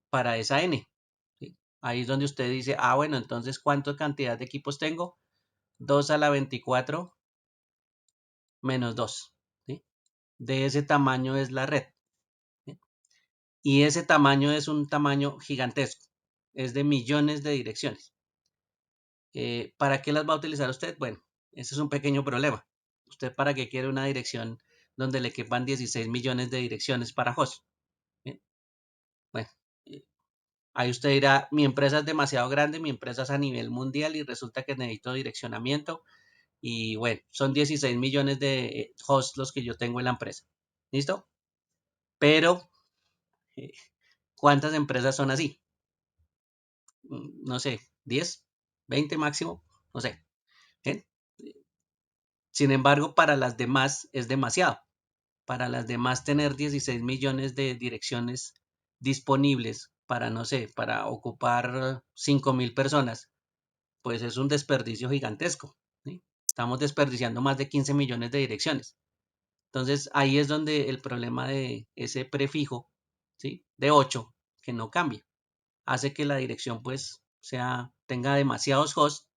para esa n. ¿sí? Ahí es donde usted dice, ah, bueno, entonces, ¿cuánta cantidad de equipos tengo? 2 a la 24 menos 2. ¿sí? De ese tamaño es la red. ¿sí? Y ese tamaño es un tamaño gigantesco. Es de millones de direcciones. ¿Para qué las va a utilizar usted? Bueno, ese es un pequeño problema. ¿Usted para qué quiere una dirección donde le quepan 16 millones de direcciones para host? ¿sí? Bueno, ahí usted dirá, mi empresa es demasiado grande, mi empresa es a nivel mundial y resulta que necesito direccionamiento y bueno, son 16 millones de hosts los que yo tengo en la empresa. ¿Listo? Pero, ¿cuántas empresas son así? No sé, 10, 20 máximo, no sé. ¿sí? Sin embargo, para las demás es demasiado. Para las demás tener 16 millones de direcciones disponibles para, no sé, para ocupar 5.000 personas, pues es un desperdicio gigantesco. ¿sí? Estamos desperdiciando más de 15 millones de direcciones. Entonces, ahí es donde el problema de ese prefijo, ¿sí?, de 8, que no cambia, hace que la dirección pues tenga demasiados hosts,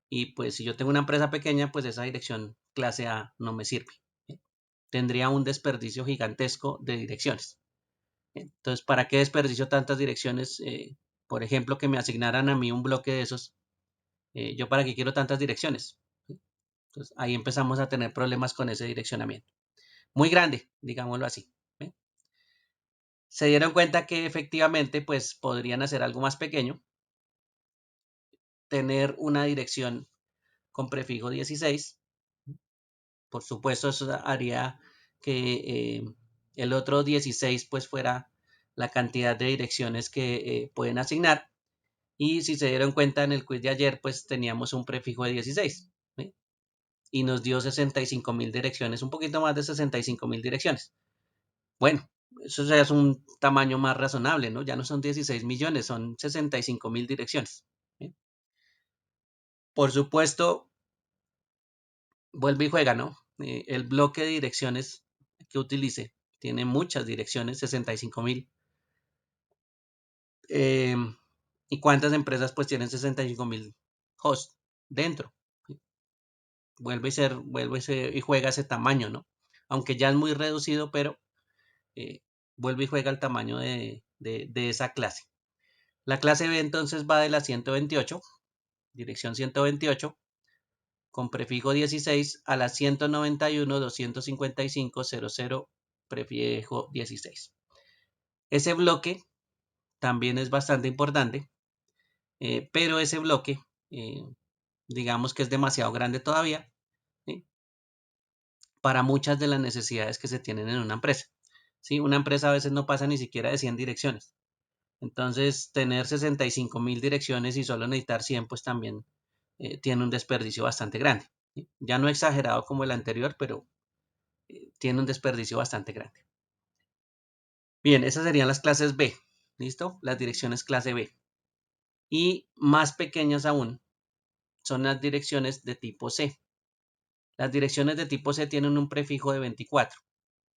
y pues si yo tengo una empresa pequeña, pues esa dirección clase A no me sirve. Tendría un desperdicio gigantesco de direcciones. Entonces, ¿para qué desperdicio tantas direcciones? Por ejemplo, que me asignaran a mí un bloque de esos. ¿Yo para qué quiero tantas direcciones? Entonces, ahí empezamos a tener problemas con ese direccionamiento. Muy grande, digámoslo así. Se dieron cuenta que efectivamente pues podrían hacer algo más pequeño, tener una dirección con prefijo 16. Por supuesto, eso haría que el otro 16 pues fuera la cantidad de direcciones que pueden asignar. Y si se dieron cuenta, en el quiz de ayer pues teníamos un prefijo de 16, ¿sí?, y nos dio 65.000 direcciones, un poquito más de 65.000 direcciones. Bueno, eso ya es un tamaño más razonable, ¿no? Ya no son 16 millones, son 65.000 direcciones, ¿sí? Por supuesto, vuelve y juega, ¿no? El bloque de direcciones que utilice tiene muchas direcciones, 65.000. ¿Y cuántas empresas pues tienen 65.000 hosts dentro? ¿Sí? Vuelve y juega ese tamaño, ¿no? Aunque ya es muy reducido, pero vuelve y juega el tamaño de esa clase. La clase B entonces va de la 128, dirección 128, con prefijo 16, a la 191.255.00, prefijo 16. Ese bloque también es bastante importante, pero ese bloque, digamos que es demasiado grande todavía, ¿sí?, para muchas de las necesidades que se tienen en una empresa. ¿Sí? Una empresa a veces no pasa ni siquiera de 100 direcciones. Entonces, tener 65.000 direcciones y solo necesitar 100, pues también tiene un desperdicio bastante grande, ¿sí? Ya no exagerado como el anterior, pero tiene un desperdicio bastante grande. Bien, esas serían las clases B, ¿listo? Las direcciones clase B. Y más pequeñas aún son las direcciones de tipo C. Las direcciones de tipo C tienen un prefijo de 24.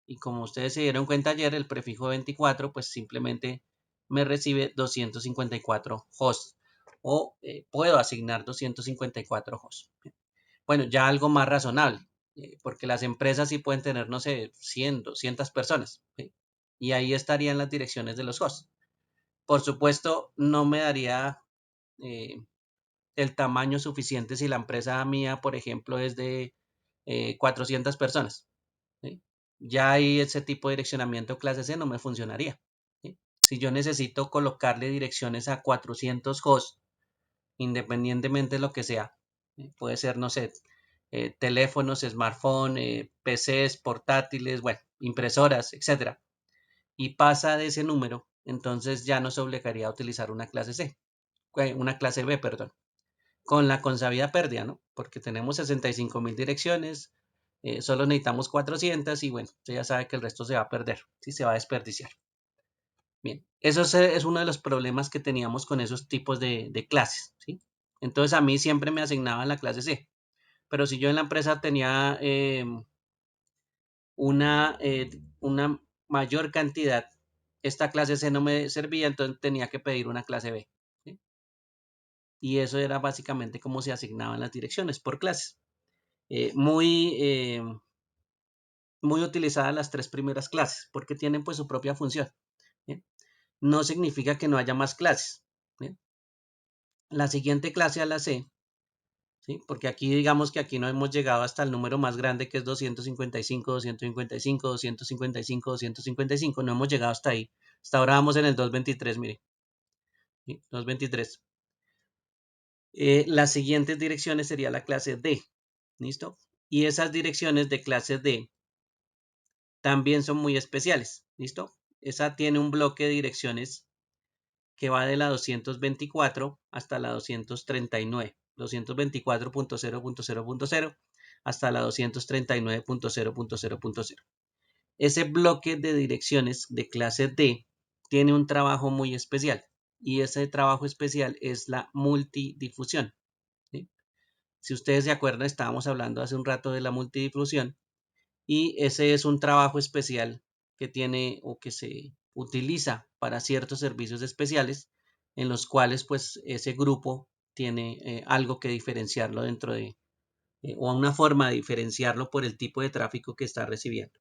Y como ustedes se dieron cuenta ayer, el prefijo 24 pues simplemente me recibe 254 hosts, o puedo asignar 254 hosts. Bueno, ya algo más razonable, porque las empresas sí pueden tener, no sé, 100, 200 personas, ¿sí?, y ahí estarían las direcciones de los hosts. Por supuesto, no me daría el tamaño suficiente si la empresa mía, por ejemplo, es de 400 personas. ¿Sí? Ya ahí ese tipo de direccionamiento clase C no me funcionaría, ¿sí? Si yo necesito colocarle direcciones a 400 hosts, independientemente de lo que sea, puede ser, no sé, teléfonos, smartphone, PCs, portátiles, bueno, impresoras, etcétera, y pasa de ese número, entonces ya nos obligaría a utilizar una clase C, una clase B, perdón, con la consabida pérdida, ¿no? Porque tenemos 65.000 direcciones, solo necesitamos 400 y bueno, usted ya sabe que el resto se va a perder, ¿sí? Se va a desperdiciar. Bien, eso es uno de los problemas que teníamos con esos tipos de clases, ¿sí? Entonces a mí siempre me asignaban la clase C, pero si yo en la empresa tenía una mayor cantidad, esta clase C no me servía, entonces tenía que pedir una clase B, ¿sí? Y eso era básicamente cómo se asignaban las direcciones por clases. Muy utilizadas las 3 primeras clases porque tienen pues su propia función, ¿sí? No significa que no haya más clases, ¿sí? La siguiente clase a la C, ¿sí?, porque aquí digamos que aquí no hemos llegado hasta el número más grande, que es 255, 255, 255, 255, no hemos llegado hasta ahí. Hasta ahora vamos en el 223, mire, ¿sí? 223. Las siguientes direcciones sería la clase D, ¿listo? Y esas direcciones de clase D también son muy especiales, ¿listo? Esa tiene un bloque de direcciones que va de la 224 hasta la 239, 224.0.0.0 hasta la 239.0.0.0. Ese bloque de direcciones de clase D tiene un trabajo muy especial, y ese trabajo especial es la multidifusión, ¿sí? Si ustedes se acuerdan, estábamos hablando hace un rato de la multidifusión y ese es un trabajo especial que tiene o que se utiliza para ciertos servicios especiales en los cuales pues ese grupo tiene algo que diferenciarlo dentro de o una forma de diferenciarlo por el tipo de tráfico que está recibiendo.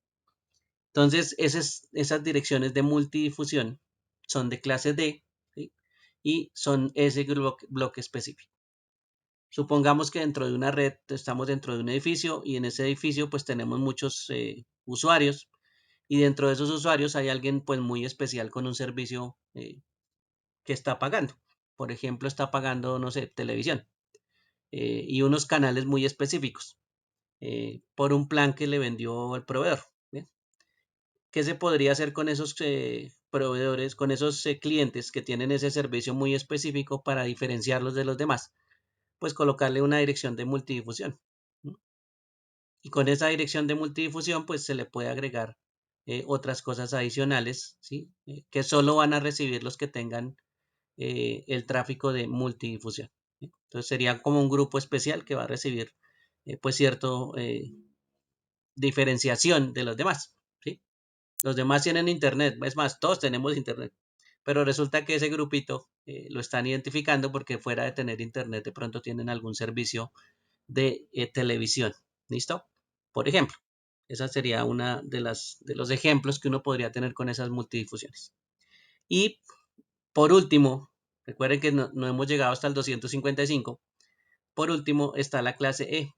Entonces, esas direcciones de multidifusión son de clase D, ¿sí? Y son ese bloque específico. Supongamos que dentro de una red estamos dentro de un edificio y en ese edificio pues tenemos muchos usuarios y dentro de esos usuarios hay alguien pues muy especial con un servicio que está pagando. Por ejemplo, está pagando, no sé, televisión y unos canales muy específicos por un plan que le vendió el proveedor. ¿Bien? ¿Qué se podría hacer con esos proveedores, con esos clientes que tienen ese servicio muy específico para diferenciarlos de los demás? Pues colocarle una dirección de multidifusión. ¿No? Y con esa dirección de multidifusión, pues se le puede agregar otras cosas adicionales, ¿sí? Que solo van a recibir los que tengan el tráfico de multidifusión. ¿Sí? Entonces sería como un grupo especial que va a recibir pues cierto diferenciación de los demás. ¿Sí? Los demás tienen internet, es más, todos tenemos internet, pero resulta que ese grupito lo están identificando porque fuera de tener internet de pronto tienen algún servicio de televisión. ¿Listo? Por ejemplo, esa sería una de los ejemplos que uno podría tener con esas multidifusiones. Y por último, recuerden que no hemos llegado hasta el 255. Por último está la clase E.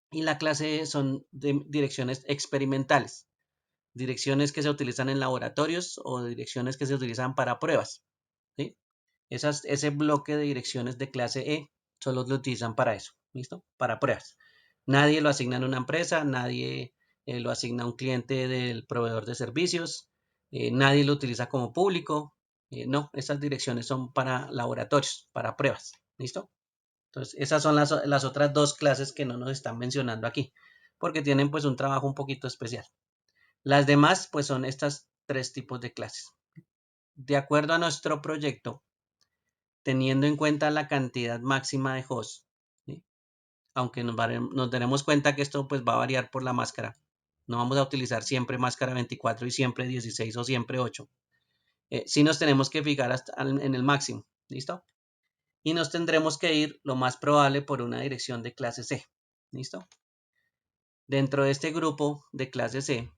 Y la clase E son direcciones experimentales. Direcciones que se utilizan en laboratorios o direcciones que se utilizan para pruebas. ¿Sí? Ese bloque de direcciones de clase E solo lo utilizan para eso, ¿listo? Para pruebas. Nadie lo asigna en una empresa, nadie lo asigna a un cliente del proveedor de servicios, nadie lo utiliza como público. No, esas direcciones son para laboratorios, para pruebas, ¿listo? Entonces, esas son las otras dos clases que no nos están mencionando aquí, porque tienen pues un trabajo un poquito especial. Las demás pues son estas tres tipos de clases. De acuerdo a nuestro proyecto, teniendo en cuenta la cantidad máxima de hosts, ¿sí? Aunque nos daremos cuenta que esto pues va a variar por la máscara. No vamos a utilizar siempre máscara 24 y siempre 16 o siempre 8. Sí nos tenemos que fijar en el máximo, ¿listo? Y nos tendremos que ir lo más probable por una dirección de clase C, ¿listo? Dentro de este grupo de clase C,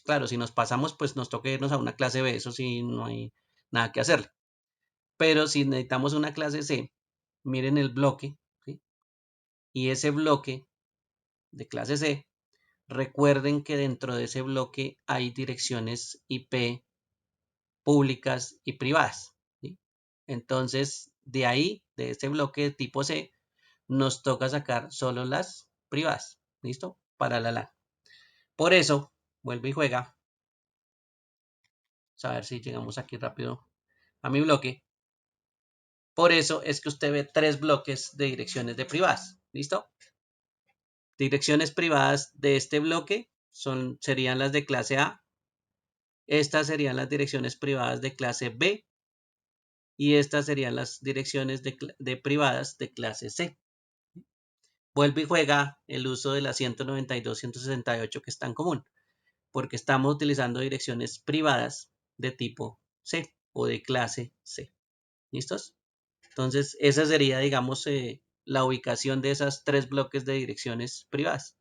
claro, si nos pasamos pues nos toca irnos a una clase B, eso sí no hay nada que hacerle. Pero si necesitamos una clase C, miren el bloque, ¿sí? Y ese bloque de clase C, recuerden que dentro de ese bloque hay direcciones IP públicas y privadas, ¿sí? Entonces, de ahí, de este bloque de tipo C, nos toca sacar solo las privadas, ¿listo? Para la LAN. Por eso, vuelve y juega. Vamos a ver si llegamos aquí rápido a mi bloque. Por eso es que usted ve tres bloques de direcciones de privadas, ¿listo? Direcciones privadas de este bloque serían las de clase A. Estas serían las direcciones privadas de clase B. Y estas serían las direcciones de privadas de clase C. Vuelve y juega el uso de la 192, 168 que está en común, porque estamos utilizando direcciones privadas de tipo C o de clase C. ¿Listos? Entonces, esa sería, digamos, la ubicación de esas tres bloques de direcciones privadas.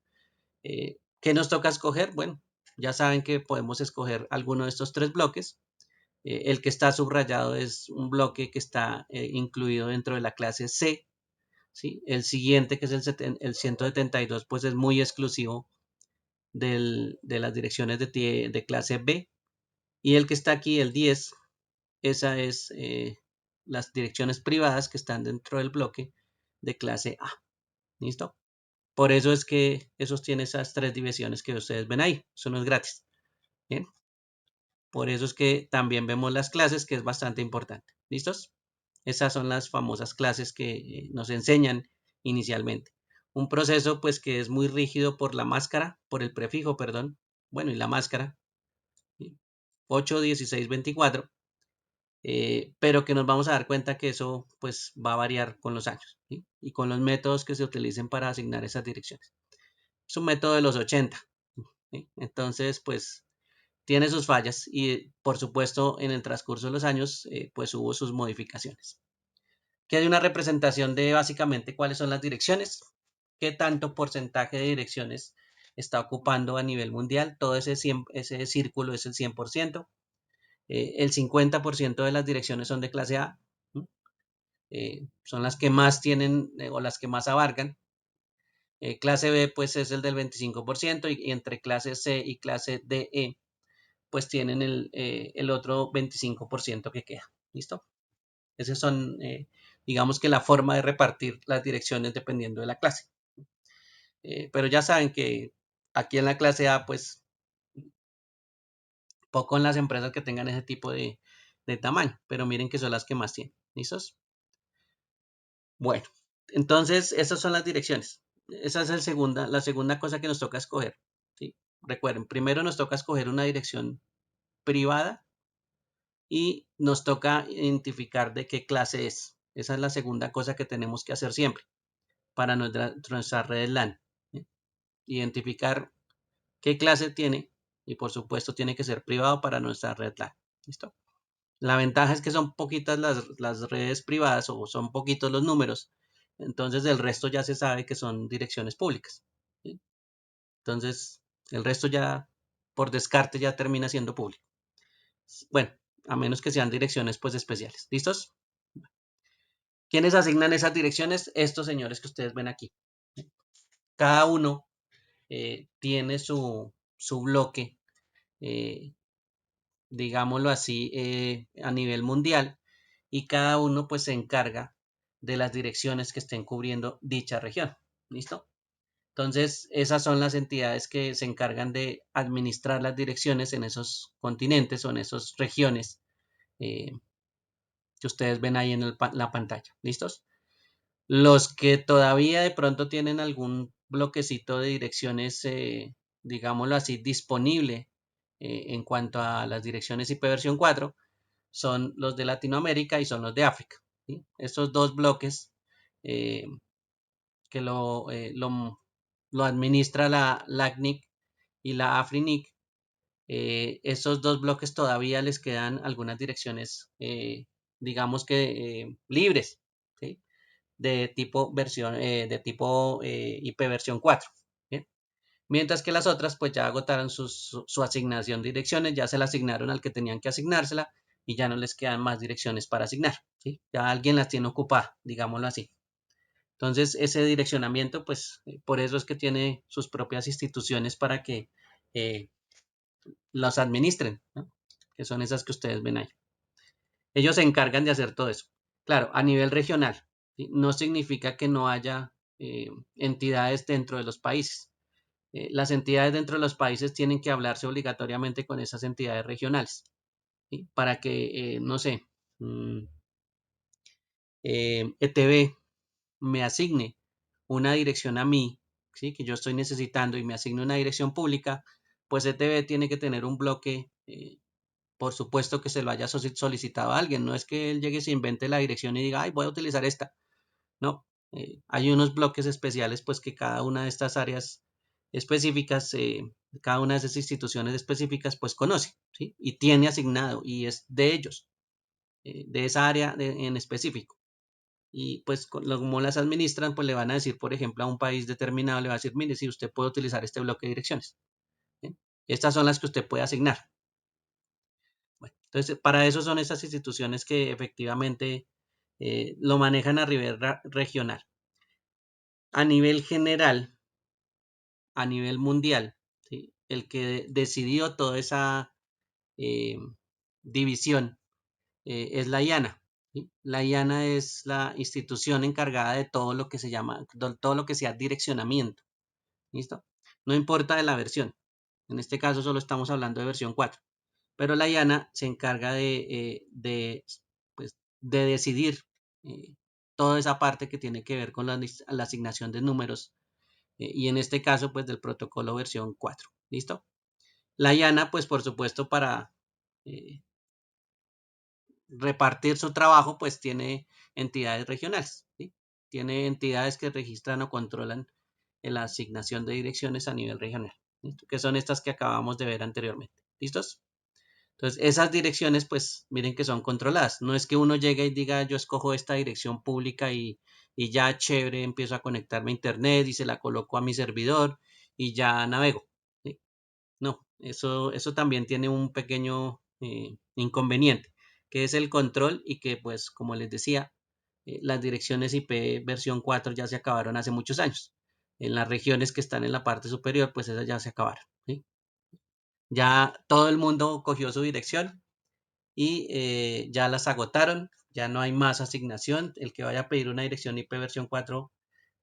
¿Qué nos toca escoger? Bueno, ya saben que podemos escoger alguno de estos tres bloques. El que está subrayado es un bloque que está incluido dentro de la clase C. ¿Sí? El siguiente, que es el 172, pues es muy exclusivo de las direcciones de clase B. Y el que está aquí, el 10, esa es las direcciones privadas que están dentro del bloque de clase A. ¿Listo? Por eso es que esos tienen esas tres divisiones que ustedes ven ahí. Eso no es gratis. ¿Bien? Por eso es que también vemos las clases, que es bastante importante. ¿Listos? Esas son las famosas clases que nos enseñan inicialmente. Un proceso pues que es muy rígido por la máscara, por el prefijo, perdón. Bueno, y la máscara. 8, 16, 24. pero que nos vamos a dar cuenta que eso pues va a variar con los años, ¿sí? Y con los métodos que se utilicen para asignar esas direcciones. Es un método de los 80, ¿sí? Entonces pues tiene sus fallas y por supuesto en el transcurso de los años pues hubo sus modificaciones. Aquí hay una representación de básicamente cuáles son las direcciones, qué tanto porcentaje de direcciones está ocupando a nivel mundial. Todo ese círculo es el 100%. El 50% de las direcciones son de clase A. Son las que más tienen o las que más abarcan. Clase B pues es el del 25% y entre clase C y clase DE pues tienen el otro 25% que queda. ¿Listo? Esas son, digamos que la forma de repartir las direcciones dependiendo de la clase. Pero ya saben que aquí en la clase A, pues, poco en las empresas que tengan ese tipo de tamaño, pero miren que son las que más tienen. ¿Listos? Bueno, entonces esas son las direcciones. Esa es la segunda cosa que nos toca escoger. ¿Sí? Recuerden, primero nos toca escoger una dirección privada y nos toca identificar de qué clase es. Esa es la segunda cosa que tenemos que hacer siempre para nuestra red LAN. ¿Sí? Identificar qué clase tiene y por supuesto tiene que ser privado para nuestra red LAN. ¿Listo? La ventaja es que son poquitas las redes privadas o son poquitos los números. Entonces el resto ya se sabe que son direcciones públicas. ¿Sí? Entonces el resto ya por descarte ya termina siendo público. Bueno, a menos que sean direcciones pues especiales. ¿Listos? ¿Quiénes asignan esas direcciones? Estos señores que ustedes ven aquí. Cada uno tiene su bloque, digámoslo así, a nivel mundial y cada uno pues se encarga de las direcciones que estén cubriendo dicha región. ¿Listo? Entonces, esas son las entidades que se encargan de administrar las direcciones en esos continentes o en esas regiones eh, que ustedes ven ahí en la pantalla. ¿Listos? Los que todavía de pronto tienen algún bloquecito de direcciones, digámoslo así, disponible en cuanto a las direcciones IP versión 4, son los de Latinoamérica y son los de África. ¿Sí? Estos dos bloques eh, que lo administra la LACNIC y la AFRINIC, esos dos bloques todavía les quedan algunas direcciones, digamos que libres, ¿sí? De tipo IP versión 4. ¿Bien? Mientras que las otras pues ya agotaron su asignación de direcciones, ya se la asignaron al que tenían que asignársela y ya no les quedan más direcciones para asignar. ¿Sí? Ya alguien las tiene ocupadas, digámoslo así. Entonces ese direccionamiento pues por eso es que tiene sus propias instituciones para que las administren, ¿no? Que son esas que ustedes ven ahí. Ellos se encargan de hacer todo eso. Claro, a nivel regional, ¿sí? No significa que no haya entidades dentro de los países. Las entidades dentro de los países tienen que hablarse obligatoriamente con esas entidades regionales, ¿sí? Para que, no sé, ETB me asigne una dirección a mí, ¿sí? Que yo estoy necesitando y me asigne una dirección pública, pues ETB tiene que tener un bloque, por supuesto que se lo haya solicitado a alguien. No es que él llegue y se invente la dirección y diga, ay, voy a utilizar esta. No, hay unos bloques especiales, pues que cada una de estas áreas específicas, cada una de esas instituciones específicas, pues conoce, ¿sí? Y tiene asignado y es de ellos, de esa área en específico. Y pues como las administran, pues le van a decir, por ejemplo, a un país determinado, le va a decir, mire, si usted puede utilizar este bloque de direcciones. ¿Bien? Estas son las que usted puede asignar. Bueno, entonces, para eso son esas instituciones que efectivamente lo manejan a nivel regional. A nivel general, a nivel mundial, ¿sí? El que decidió toda esa división es la IANA. ¿Sí? La IANA es la institución encargada de todo lo que se llama, todo lo que sea direccionamiento. ¿Listo? No importa de la versión. En este caso solo estamos hablando de versión 4. Pero la IANA se encarga pues, de decidir toda esa parte que tiene que ver con la asignación de números y en este caso pues del protocolo versión 4. ¿Listo? La IANA pues por supuesto para repartir su trabajo, pues tiene entidades regionales, ¿sí? Tiene entidades que registran o controlan la asignación de direcciones a nivel regional, ¿listo? Que son estas que acabamos de ver anteriormente. ¿Listos? Entonces, esas direcciones, pues miren que son controladas. No es que uno llegue y diga, yo escojo esta dirección pública y ya chévere, empiezo a conectarme a internet y se la coloco a mi servidor y ya navego, ¿sí? No, eso también tiene un pequeño inconveniente, que es el control y que, pues, como les decía, las direcciones IP versión 4 ya se acabaron hace muchos años. En las regiones que están en la parte superior, pues esas ya se acabaron, ¿sí? Ya todo el mundo cogió su dirección y ya las agotaron, ya no hay más asignación. El que vaya a pedir una dirección IP versión 4,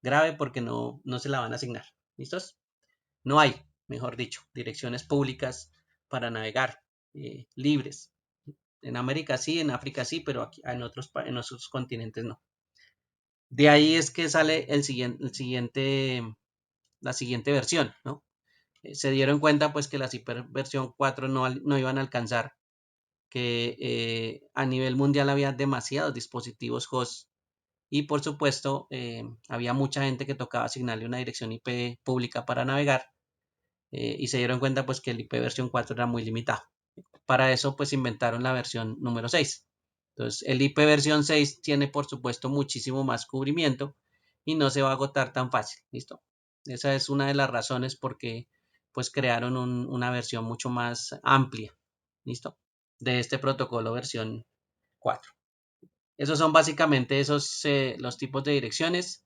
grave porque no se la van a asignar. ¿Listos? No hay, mejor dicho, direcciones públicas para navegar libres. En América sí, en África sí, pero aquí, en otros continentes no. De ahí es que sale la siguiente versión, ¿no? Se dieron cuenta pues que las versión 4 no iban a alcanzar, que a nivel mundial había demasiados dispositivos host y por supuesto había mucha gente que tocaba asignarle una dirección IP pública para navegar y se dieron cuenta pues que el IP versión 4 era muy limitado. Para eso pues inventaron la versión número 6. Entonces el IP versión 6 tiene por supuesto muchísimo más cubrimiento y no se va a agotar tan fácil. ¿Listo? Esa es una de las razones por qué pues crearon una versión mucho más amplia. ¿Listo? De este protocolo versión 4. Esos son básicamente los tipos de direcciones.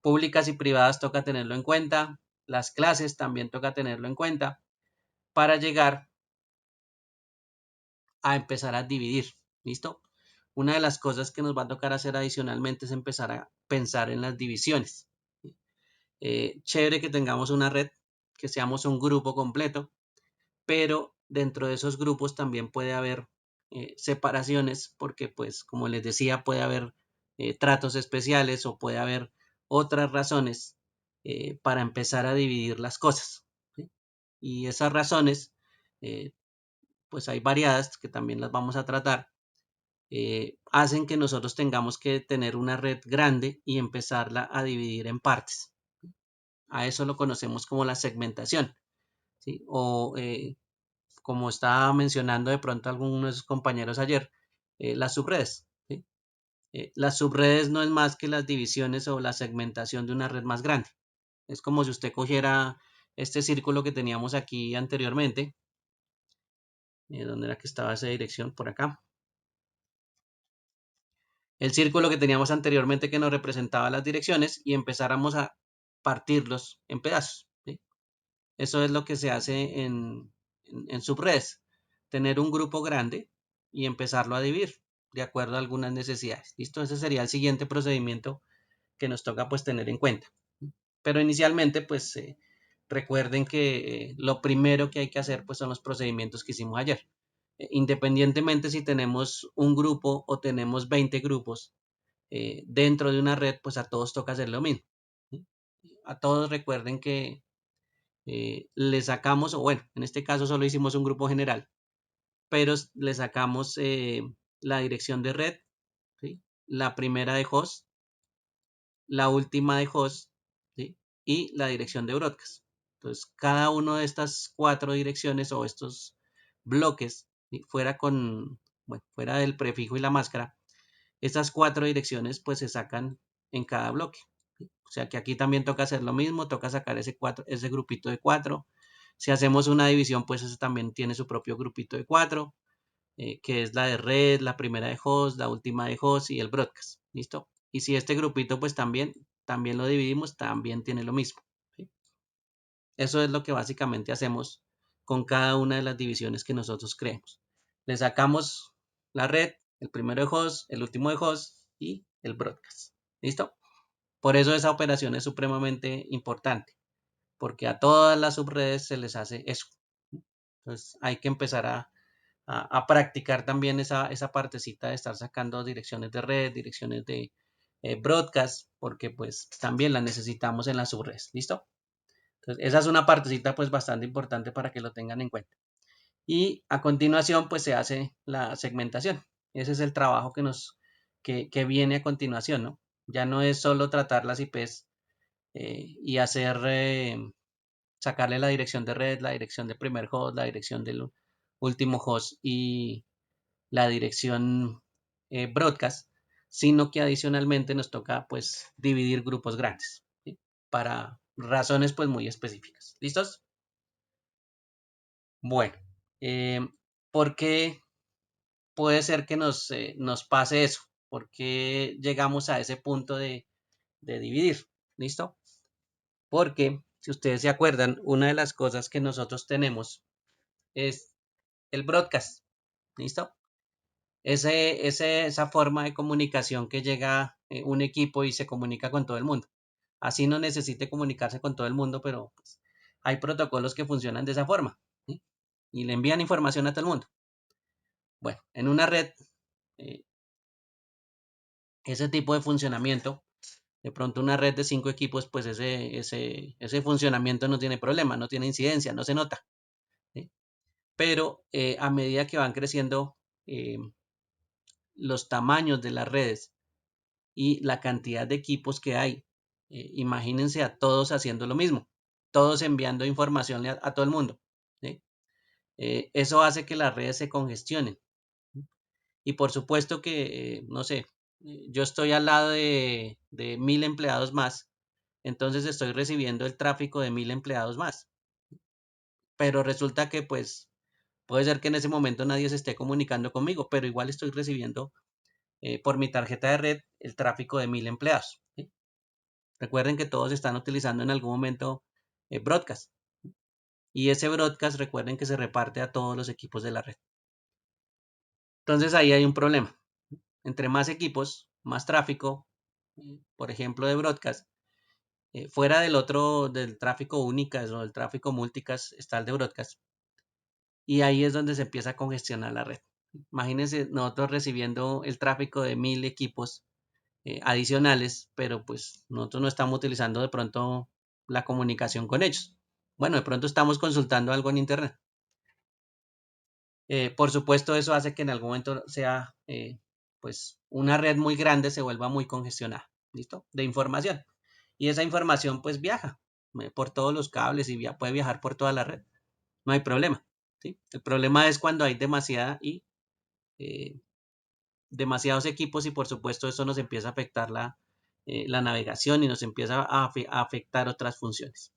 Públicas y privadas toca tenerlo en cuenta. Las clases también toca tenerlo en cuenta para llegar a empezar a dividir. ¿Listo? Una de las cosas que nos va a tocar hacer adicionalmente es empezar a pensar en las divisiones. Chévere que tengamos una red, que seamos un grupo completo, pero dentro de esos grupos también puede haber separaciones porque, pues, como les decía, puede haber tratos especiales o puede haber otras razones para empezar a dividir las cosas, ¿sí? Y esas razones, pues hay variadas que también las vamos a tratar, hacen que nosotros tengamos que tener una red grande y empezarla a dividir en partes. A eso lo conocemos como la segmentación, ¿sí? O como estaba mencionando de pronto algunos de sus compañeros ayer, las subredes, ¿sí? Las subredes no es más que las divisiones o la segmentación de una red más grande. Es como si usted cogiera este círculo que teníamos aquí anteriormente. ¿Dónde era que estaba esa dirección? Por acá. El círculo que teníamos anteriormente que nos representaba las direcciones y empezáramos a partirlos en pedazos, ¿sí? Eso es lo que se hace en subredes. Tener un grupo grande y empezarlo a dividir de acuerdo a algunas necesidades. ¿Listo? Ese sería el siguiente procedimiento que nos toca pues tener en cuenta. Pero inicialmente pues recuerden que lo primero que hay que hacer pues son los procedimientos que hicimos ayer. Independientemente si tenemos un grupo o tenemos 20 grupos dentro de una red, pues a todos toca hacer lo mismo, ¿sí? A todos recuerden que le sacamos, o bueno, en este caso solo hicimos un grupo general, pero le sacamos la dirección de red, ¿sí? La primera de host, la última de host, ¿sí? Y la dirección de broadcast. Entonces, cada una de estas 4 direcciones o estos bloques, ¿sí? Fuera del prefijo y la máscara, estas 4 direcciones pues se sacan en cada bloque. ¿Sí? O sea que aquí también toca hacer lo mismo, toca sacar ese grupito de 4. Si hacemos una división, pues ese también tiene su propio grupito de 4, que es la de red, la primera de host, la última de host y el broadcast. ¿Listo? Y si este grupito pues también lo dividimos, también tiene lo mismo. ¿Sí? Eso es lo que básicamente hacemos con cada una de las divisiones que nosotros creemos. Le sacamos la red, el primero de host, el último de host y el broadcast. ¿Listo? Por eso esa operación es supremamente importante, porque a todas las subredes se les hace eso. Entonces hay que empezar a practicar también esa partecita de estar sacando direcciones de red, direcciones de broadcast, porque pues también la necesitamos en las subredes. ¿Listo? Entonces esa es una partecita pues bastante importante para que lo tengan en cuenta. Y a continuación pues se hace la segmentación. Ese es el trabajo que viene a continuación, ¿no? Ya no es solo tratar las IPs y sacarle la dirección de red, la dirección del primer host, la dirección del último host y la dirección broadcast, sino que adicionalmente nos toca pues dividir grupos grandes, ¿sí? Para razones pues muy específicas. ¿Listos? Bueno, ¿por qué puede ser que nos pase eso? ¿Por qué llegamos a ese punto de dividir? ¿Listo? Porque, si ustedes se acuerdan, una de las cosas que nosotros tenemos es el broadcast. ¿Listo? Esa forma de comunicación que llega un equipo y se comunica con todo el mundo. Así no necesite comunicarse con todo el mundo, pero pues, hay protocolos que funcionan de esa forma, ¿sí? Y le envían información a todo el mundo. Bueno, en una red, eh, ese tipo de funcionamiento, de pronto una red de 5 equipos, pues ese funcionamiento no tiene problema, no tiene incidencia, no se nota, ¿sí? Pero a medida que van creciendo los tamaños de las redes y la cantidad de equipos que hay, imagínense a todos haciendo lo mismo, todos enviando información a todo el mundo, ¿sí? Eso hace que las redes se congestionen. Y por supuesto que, no sé, yo estoy al lado de 1000 empleados más, entonces estoy recibiendo el tráfico de 1000 empleados más. Pero resulta que pues puede ser que en ese momento nadie se esté comunicando conmigo, pero igual estoy recibiendo por mi tarjeta de red el tráfico de 1000 empleados, ¿sí? Recuerden que todos están utilizando en algún momento broadcast. Y ese broadcast recuerden que se reparte a todos los equipos de la red. Entonces ahí hay un problema. Entre más equipos, más tráfico, por ejemplo, de broadcast. Fuera del tráfico únicas o del tráfico multicast está el de broadcast. Y ahí es donde se empieza a congestionar la red. Imagínense nosotros recibiendo el tráfico de 1000 equipos adicionales, pero pues nosotros no estamos utilizando de pronto la comunicación con ellos. Bueno, de pronto estamos consultando algo en internet. Por supuesto, eso hace que en algún momento sea pues una red muy grande se vuelva muy congestionada, ¿listo? De información. Y esa información pues viaja por todos los cables y puede viajar por toda la red. No hay problema, ¿sí? El problema es cuando hay demasiados equipos y por supuesto eso nos empieza a afectar la navegación y nos empieza a afectar otras funciones.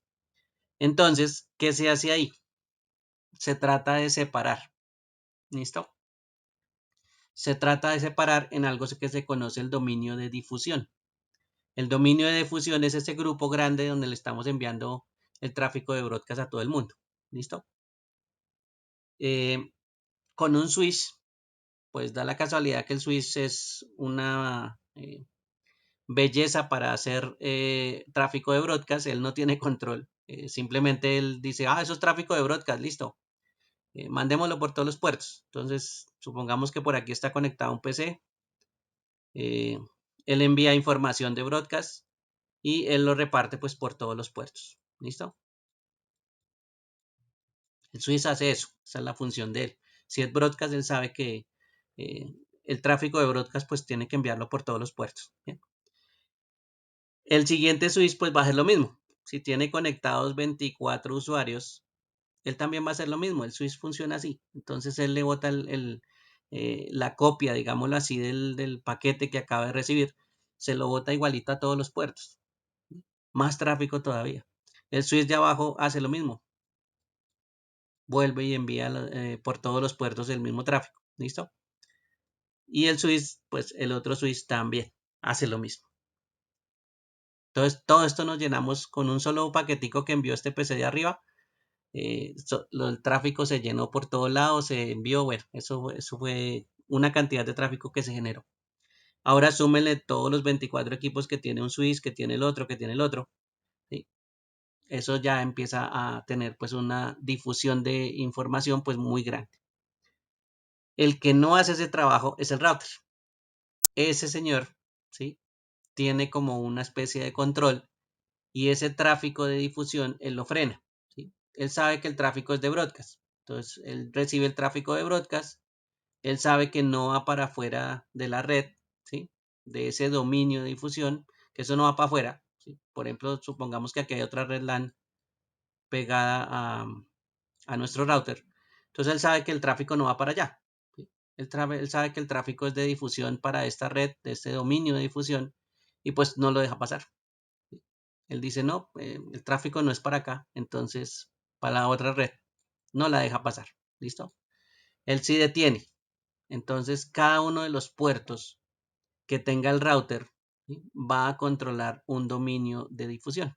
Entonces, ¿qué se hace ahí? Se trata de separar, ¿listo? Se trata de separar en algo que se conoce el dominio de difusión. El dominio de difusión es ese grupo grande donde le estamos enviando el tráfico de broadcast a todo el mundo, ¿listo? Con un switch, pues da la casualidad que el switch es una belleza para hacer tráfico de broadcast, él no tiene control, simplemente él dice, eso es tráfico de broadcast, listo, mandémoslo por todos los puertos. Entonces, supongamos que por aquí está conectado un PC, él envía información de broadcast y él lo reparte pues por todos los puertos, listo. El switch hace eso, esa es la función de él. Si es broadcast, él sabe que el tráfico de broadcast pues tiene que enviarlo por todos los puertos. ¿Bien? El siguiente switch pues va a hacer lo mismo. Si tiene conectados 24 usuarios, él también va a hacer lo mismo. El switch funciona así. Entonces él le bota la copia, digámoslo así, del paquete que acaba de recibir. Se lo bota igualito a todos los puertos. Más tráfico todavía. El switch de abajo hace lo mismo. Vuelve y envía por todos los puertos el mismo tráfico. ¿Listo? Y el switch, pues el otro switch también hace lo mismo. Entonces, todo esto nos llenamos con un solo paquetico que envió este PC de arriba. El tráfico se llenó por todos lados, se envió, bueno, eso fue una cantidad de tráfico que se generó. Ahora súmenle todos los 24 equipos que tiene un switch, que tiene el otro, que tiene el otro. ¿Sí? Eso ya empieza a tener pues una difusión de información pues muy grande. El que no hace ese trabajo es el router. Ese señor, ¿sí? Tiene como una especie de control y ese tráfico de difusión él lo frena, ¿sí? Él sabe que el tráfico es de broadcast. Entonces, él recibe el tráfico de broadcast él sabe que no va para afuera de la red, ¿sí? De ese dominio de difusión, que eso no va para afuera, ¿sí? Por ejemplo, supongamos que aquí hay otra red LAN pegada a nuestro router. Entonces él sabe que el tráfico no va para allá. ¿Sí? Él sabe que el tráfico es de difusión para esta red, de este dominio de difusión, y pues no lo deja pasar. ¿Sí? Él dice, no, el tráfico no es para acá, entonces para la otra red no la deja pasar. ¿Listo? Él sí detiene. Entonces cada uno de los puertos que tenga el router, ¿sí? Va a controlar un dominio de difusión.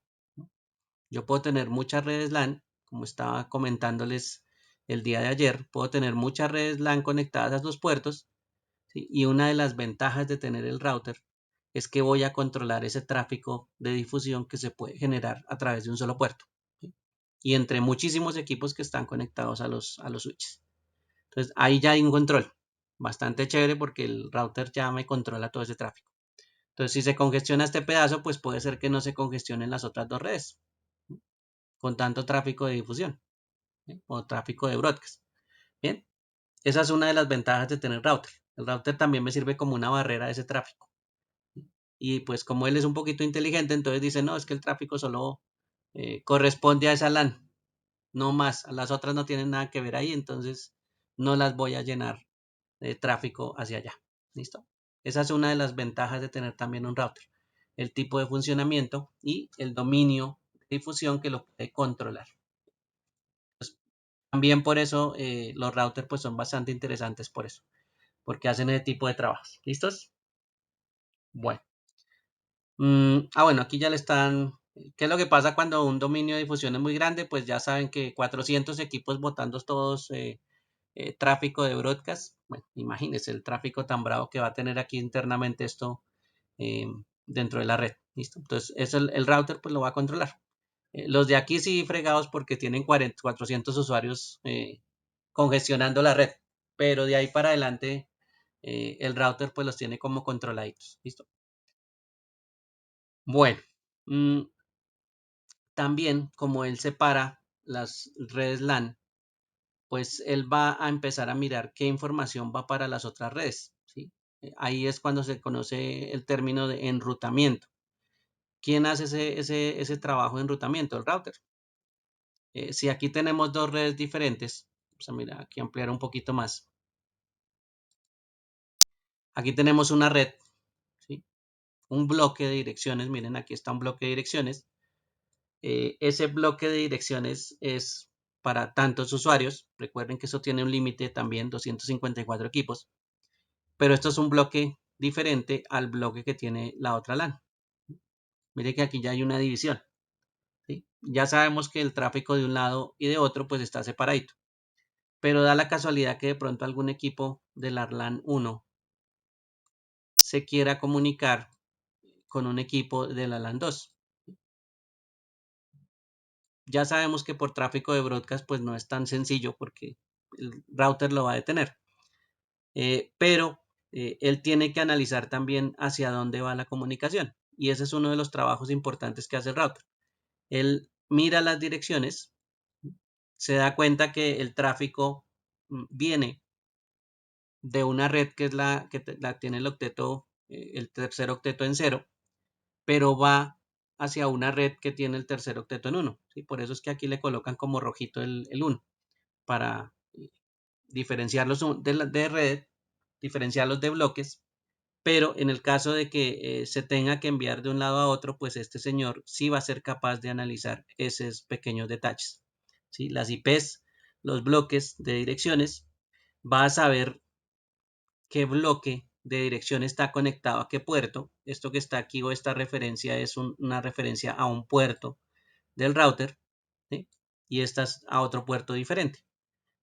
Yo puedo tener muchas redes LAN, como estaba comentándoles el día de ayer, puedo tener muchas redes LAN conectadas a estos puertos, ¿sí? Y una de las ventajas de tener el router es que voy a controlar ese tráfico de difusión que se puede generar a través de un solo puerto, ¿sí? Y entre muchísimos equipos que están conectados a los switches. Entonces ahí ya hay un control bastante chévere porque el router ya me controla todo ese tráfico. Entonces si se congestiona este pedazo, pues puede ser que no se congestionen las otras dos redes con tanto tráfico de difusión, ¿sí? O tráfico de broadcast. Bien, esa es una de las ventajas de tener router. El router también me sirve como una barrera de ese tráfico. Y pues como él es un poquito inteligente, entonces dice, no, es que el tráfico solo corresponde a esa LAN, no más. Las otras no tienen nada que ver ahí, entonces no las voy a llenar de tráfico hacia allá. ¿Listo? Esa es una de las ventajas de tener también un router. El tipo de funcionamiento y el dominio de difusión que lo puede controlar. También por eso los routers pues son bastante interesantes por eso, porque hacen ese tipo de trabajos. ¿Listos? Bueno. Bueno, aquí ya le están... ¿Qué es lo que pasa cuando un dominio de difusión es muy grande? Pues ya saben que 400 equipos botando todos tráfico de broadcast. Bueno, imagínense el tráfico tan bravo que va a tener aquí internamente esto eh, dentro de la red. ¿Listo? Entonces, eso el router pues lo va a controlar. Los de aquí sí fregados porque tienen 400 usuarios congestionando la red, pero de ahí para adelante el router pues los tiene como controladitos. ¿Listo? Bueno, también como él separa las redes LAN, pues él va a empezar a mirar qué información va para las otras redes. ¿Sí? Ahí es cuando se conoce el término de enrutamiento. ¿Quién hace ese trabajo de enrutamiento? El router. Si aquí tenemos dos redes diferentes, vamos a mirar aquí ampliar un poquito más. Aquí tenemos una red, ¿sí? Un bloque de direcciones. Miren, aquí está un bloque de direcciones. Ese bloque de direcciones es para tantos usuarios. Recuerden que eso tiene un límite también, 254 equipos. Pero esto es un bloque diferente al bloque que tiene la otra LAN. Mire que aquí ya hay una división. ¿Sí? Ya sabemos que el tráfico de un lado y de otro pues está separadito. Pero da la casualidad que de pronto algún equipo de la LAN 1 se quiera comunicar con un equipo de la LAN 2. Ya sabemos que por tráfico de broadcast pues no es tan sencillo porque el router lo va a detener. Pero él tiene que analizar también hacia dónde va la comunicación. Y ese es uno de los trabajos importantes que hace el router. Él mira las direcciones, se da cuenta que el tráfico viene de una red que es la que tiene el octeto, el tercer octeto en 0, pero va hacia una red que tiene el tercer octeto en 1. ¿Sí? Por eso es que aquí le colocan como rojito el 1 para diferenciarlos de red, diferenciarlos de bloques, pero en el caso de que se tenga que enviar de un lado a otro, pues este señor sí va a ser capaz de analizar esos pequeños detalles. ¿Sí? Las IPs, los bloques de direcciones, va a saber qué bloque de dirección está conectado a qué puerto. Esto que está aquí o esta referencia es una referencia a un puerto del router, ¿sí? Y esta es a otro puerto diferente.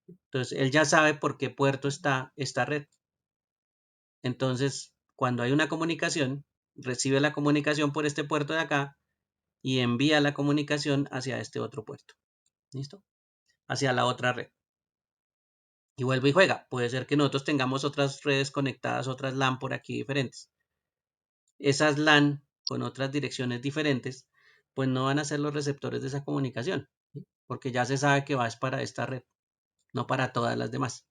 Entonces, él ya sabe por qué puerto está esta red. Entonces, cuando hay una comunicación, recibe la comunicación por este puerto de acá y envía la comunicación hacia este otro puerto. ¿Listo? Hacia la otra red. Y vuelve y juega. Puede ser que nosotros tengamos otras redes conectadas, otras LAN por aquí diferentes. Esas LAN con otras direcciones diferentes, pues no van a ser los receptores de esa comunicación, ¿sí? Porque ya se sabe que va es para esta red, no para todas las demás.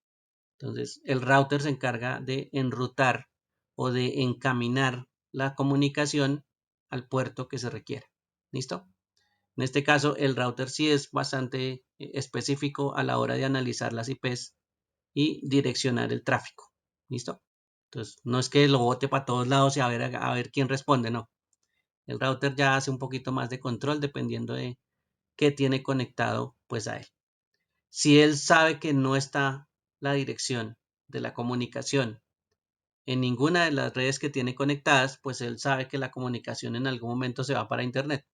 Entonces, el router se encarga de enrutar o de encaminar la comunicación al puerto que se requiere. ¿Listo? En este caso, el router sí es bastante específico a la hora de analizar las IPs y direccionar el tráfico. ¿Listo? Entonces, no es que lo bote para todos lados y a ver quién responde, no. El router ya hace un poquito más de control dependiendo de qué tiene conectado pues a él. Si él sabe que no está la dirección de la comunicación en ninguna de las redes que tiene conectadas, pues él sabe que la comunicación en algún momento se va para Internet.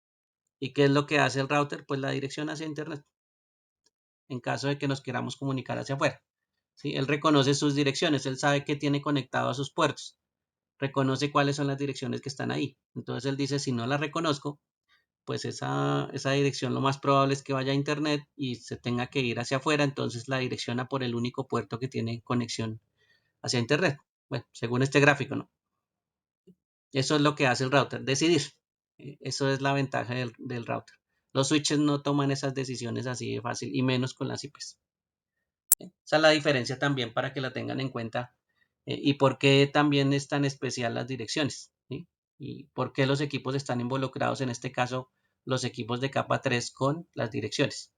¿Y qué es lo que hace el router? Pues la dirección hacia Internet, en caso de que nos queramos comunicar hacia afuera. ¿Sí? Él reconoce sus direcciones, él sabe qué tiene conectado a sus puertos, reconoce cuáles son las direcciones que están ahí. Entonces él dice, si no la reconozco, pues esa dirección lo más probable es que vaya a Internet y se tenga que ir hacia afuera, entonces la direcciona por el único puerto que tiene conexión hacia Internet. Bueno, según este gráfico, ¿no? Eso es lo que hace el router, decidir. Eso es la ventaja del router. Los switches no toman esas decisiones así de fácil y menos con las IPs. Esa es la diferencia también para que la tengan en cuenta y por qué también es tan especial las direcciones, ¿sí? Y por qué los equipos están involucrados, en este caso los equipos de capa 3 con las direcciones.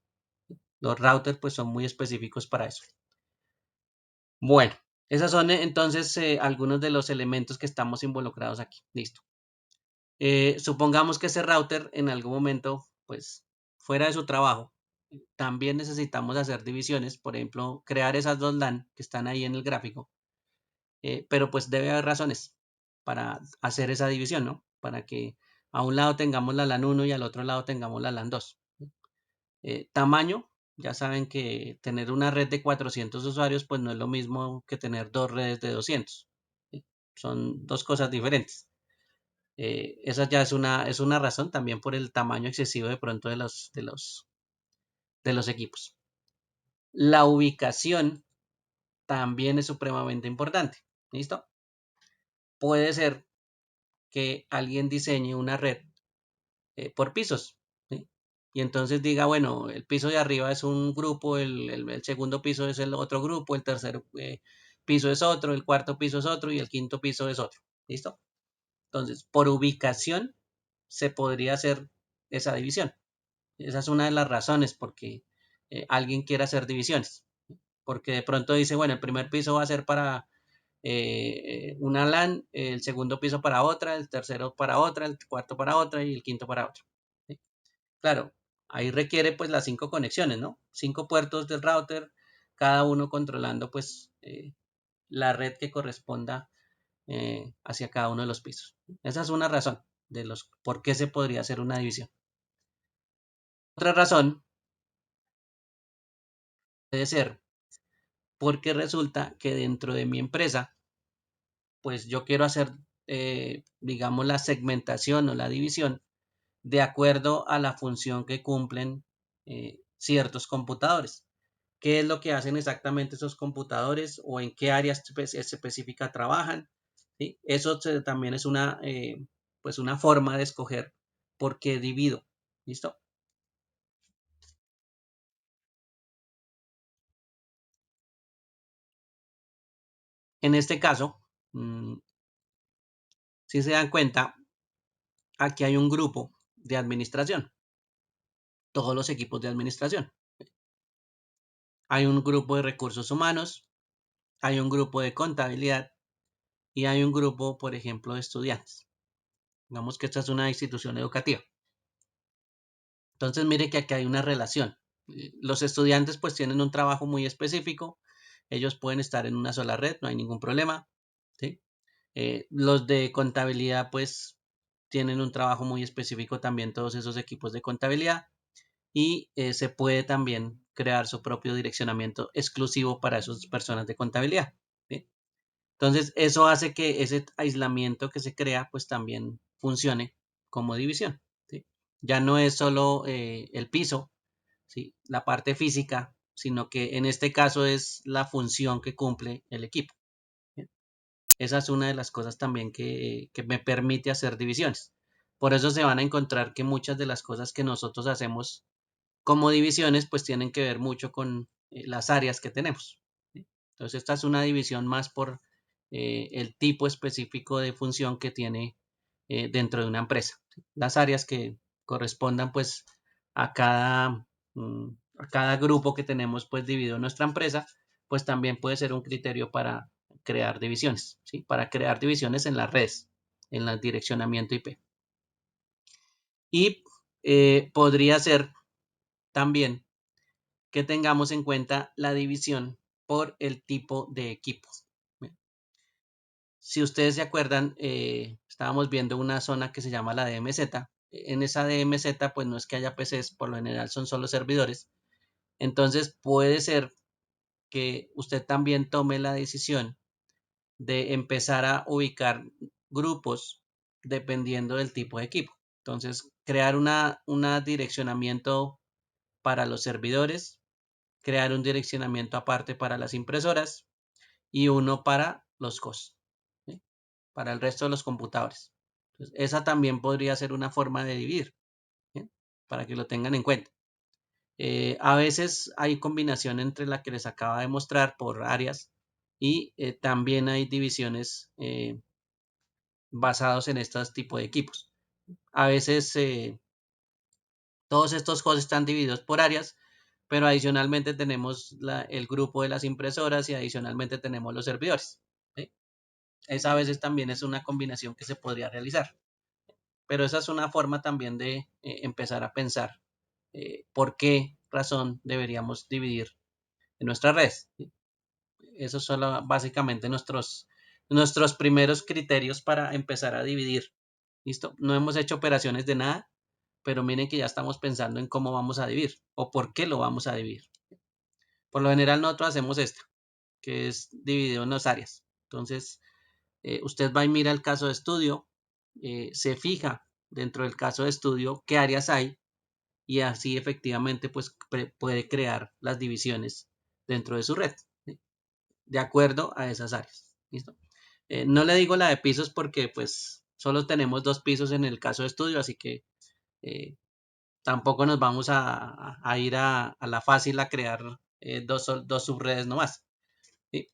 Los routers pues son muy específicos para eso. Bueno, esos son entonces algunos de los elementos que estamos involucrados aquí. Listo. Supongamos que ese router en algún momento pues fuera de su trabajo. También necesitamos hacer divisiones, por ejemplo, crear esas dos LAN que están ahí en el gráfico, pero pues debe haber razones para hacer esa división, ¿no? Para que a un lado tengamos la LAN 1 y al otro lado tengamos la LAN 2. Tamaño, ya saben que tener una red de 400 usuarios pues no es lo mismo que tener dos redes de 200. ¿Sí? Son dos cosas diferentes. Esa ya es una razón también por el tamaño excesivo de pronto de los equipos. La ubicación también es supremamente importante. ¿Listo? Puede ser que alguien diseñe una red por pisos. ¿Sí? Y entonces diga, bueno, el piso de arriba es un grupo, el segundo piso es el otro grupo, el tercer piso es otro, el cuarto piso es otro y el quinto piso es otro. ¿Listo? Entonces, por ubicación se podría hacer esa división. Esa es una de las razones por qué alguien quiere hacer divisiones. Porque de pronto dice, bueno, el primer piso va a ser para una LAN, el segundo piso para otra, el tercero para otra, el cuarto para otra y el quinto para otra. ¿Sí? Claro, ahí requiere pues las 5 conexiones, ¿no? 5 puertos del router, cada uno controlando pues la red que corresponda hacia cada uno de los pisos. Esa es una razón de los por qué se podría hacer una división. Otra razón puede ser porque resulta que dentro de mi empresa, pues yo quiero hacer, digamos, la segmentación o la división de acuerdo a la función que cumplen ciertos computadores. ¿Qué es lo que hacen exactamente esos computadores o en qué áreas específica trabajan? ¿Sí? Eso también es pues una forma de escoger por qué divido. ¿Listo? En este caso, si se dan cuenta, aquí hay un grupo de administración, todos los equipos de administración. Hay un grupo de recursos humanos, hay un grupo de contabilidad y hay un grupo, por ejemplo, de estudiantes. Digamos que esta es una institución educativa. Entonces, mire que aquí hay una relación. Los estudiantes pues tienen un trabajo muy específico. Ellos pueden estar en una sola red, no hay ningún problema. ¿Sí? Los de contabilidad pues tienen un trabajo muy específico también, todos esos equipos de contabilidad. Y se puede también crear su propio direccionamiento exclusivo para esas personas de contabilidad. ¿Sí? Entonces, eso hace que ese aislamiento que se crea, pues también funcione como división. ¿Sí? Ya no es solo el piso, ¿sí? La parte física, sino que en este caso es la función que cumple el equipo. ¿Sí? Esa es una de las cosas también que me permite hacer divisiones. Por eso se van a encontrar que muchas de las cosas que nosotros hacemos como divisiones, pues tienen que ver mucho con las áreas que tenemos. ¿Sí? Entonces esta es una división más por el tipo específico de función que tiene dentro de una empresa. Las áreas que correspondan pues a cada grupo que tenemos pues dividido en nuestra empresa, pues también puede ser un criterio para crear divisiones, ¿sí? Para crear divisiones en las redes, en el direccionamiento IP. Y podría ser también que tengamos en cuenta la división por el tipo de equipos. Si ustedes se acuerdan, estábamos viendo una zona que se llama la DMZ. En esa DMZ, pues no es que haya PCs, por lo general son solo servidores. Entonces puede ser que usted también tome la decisión de empezar a ubicar grupos dependiendo del tipo de equipo. Entonces, crear un direccionamiento para los servidores, crear un direccionamiento aparte para las impresoras y uno para los COS, ¿sí? Para el resto de los computadores. Entonces, esa también podría ser una forma de dividir, ¿sí? Para que lo tengan en cuenta. A veces hay combinación entre la que les acaba de mostrar por áreas y también hay divisiones basados en estos tipos de equipos. A veces todos estos hosts están divididos por áreas, pero adicionalmente tenemos el grupo de las impresoras y adicionalmente tenemos los servidores, ¿sí? Esa a veces también es una combinación que se podría realizar, pero esa es una forma también de empezar a pensar por qué razón deberíamos dividir en nuestras redes, ¿sí? Esos son básicamente nuestros primeros criterios para empezar a dividir. ¿Listo? No hemos hecho operaciones de nada, pero miren que ya estamos pensando en cómo vamos a dividir o por qué lo vamos a dividir. Por lo general nosotros hacemos esto, que es dividido en dos áreas. Entonces, usted va y mira el caso de estudio, se fija dentro del caso de estudio qué áreas hay y así efectivamente pues puede crear las divisiones dentro de su red, ¿sí? De acuerdo a esas áreas. ¿Listo? No le digo la de pisos porque pues solo tenemos 2 pisos en el caso de estudio, así que tampoco nos vamos a ir a la fácil a crear dos subredes nomás. ¿Sí?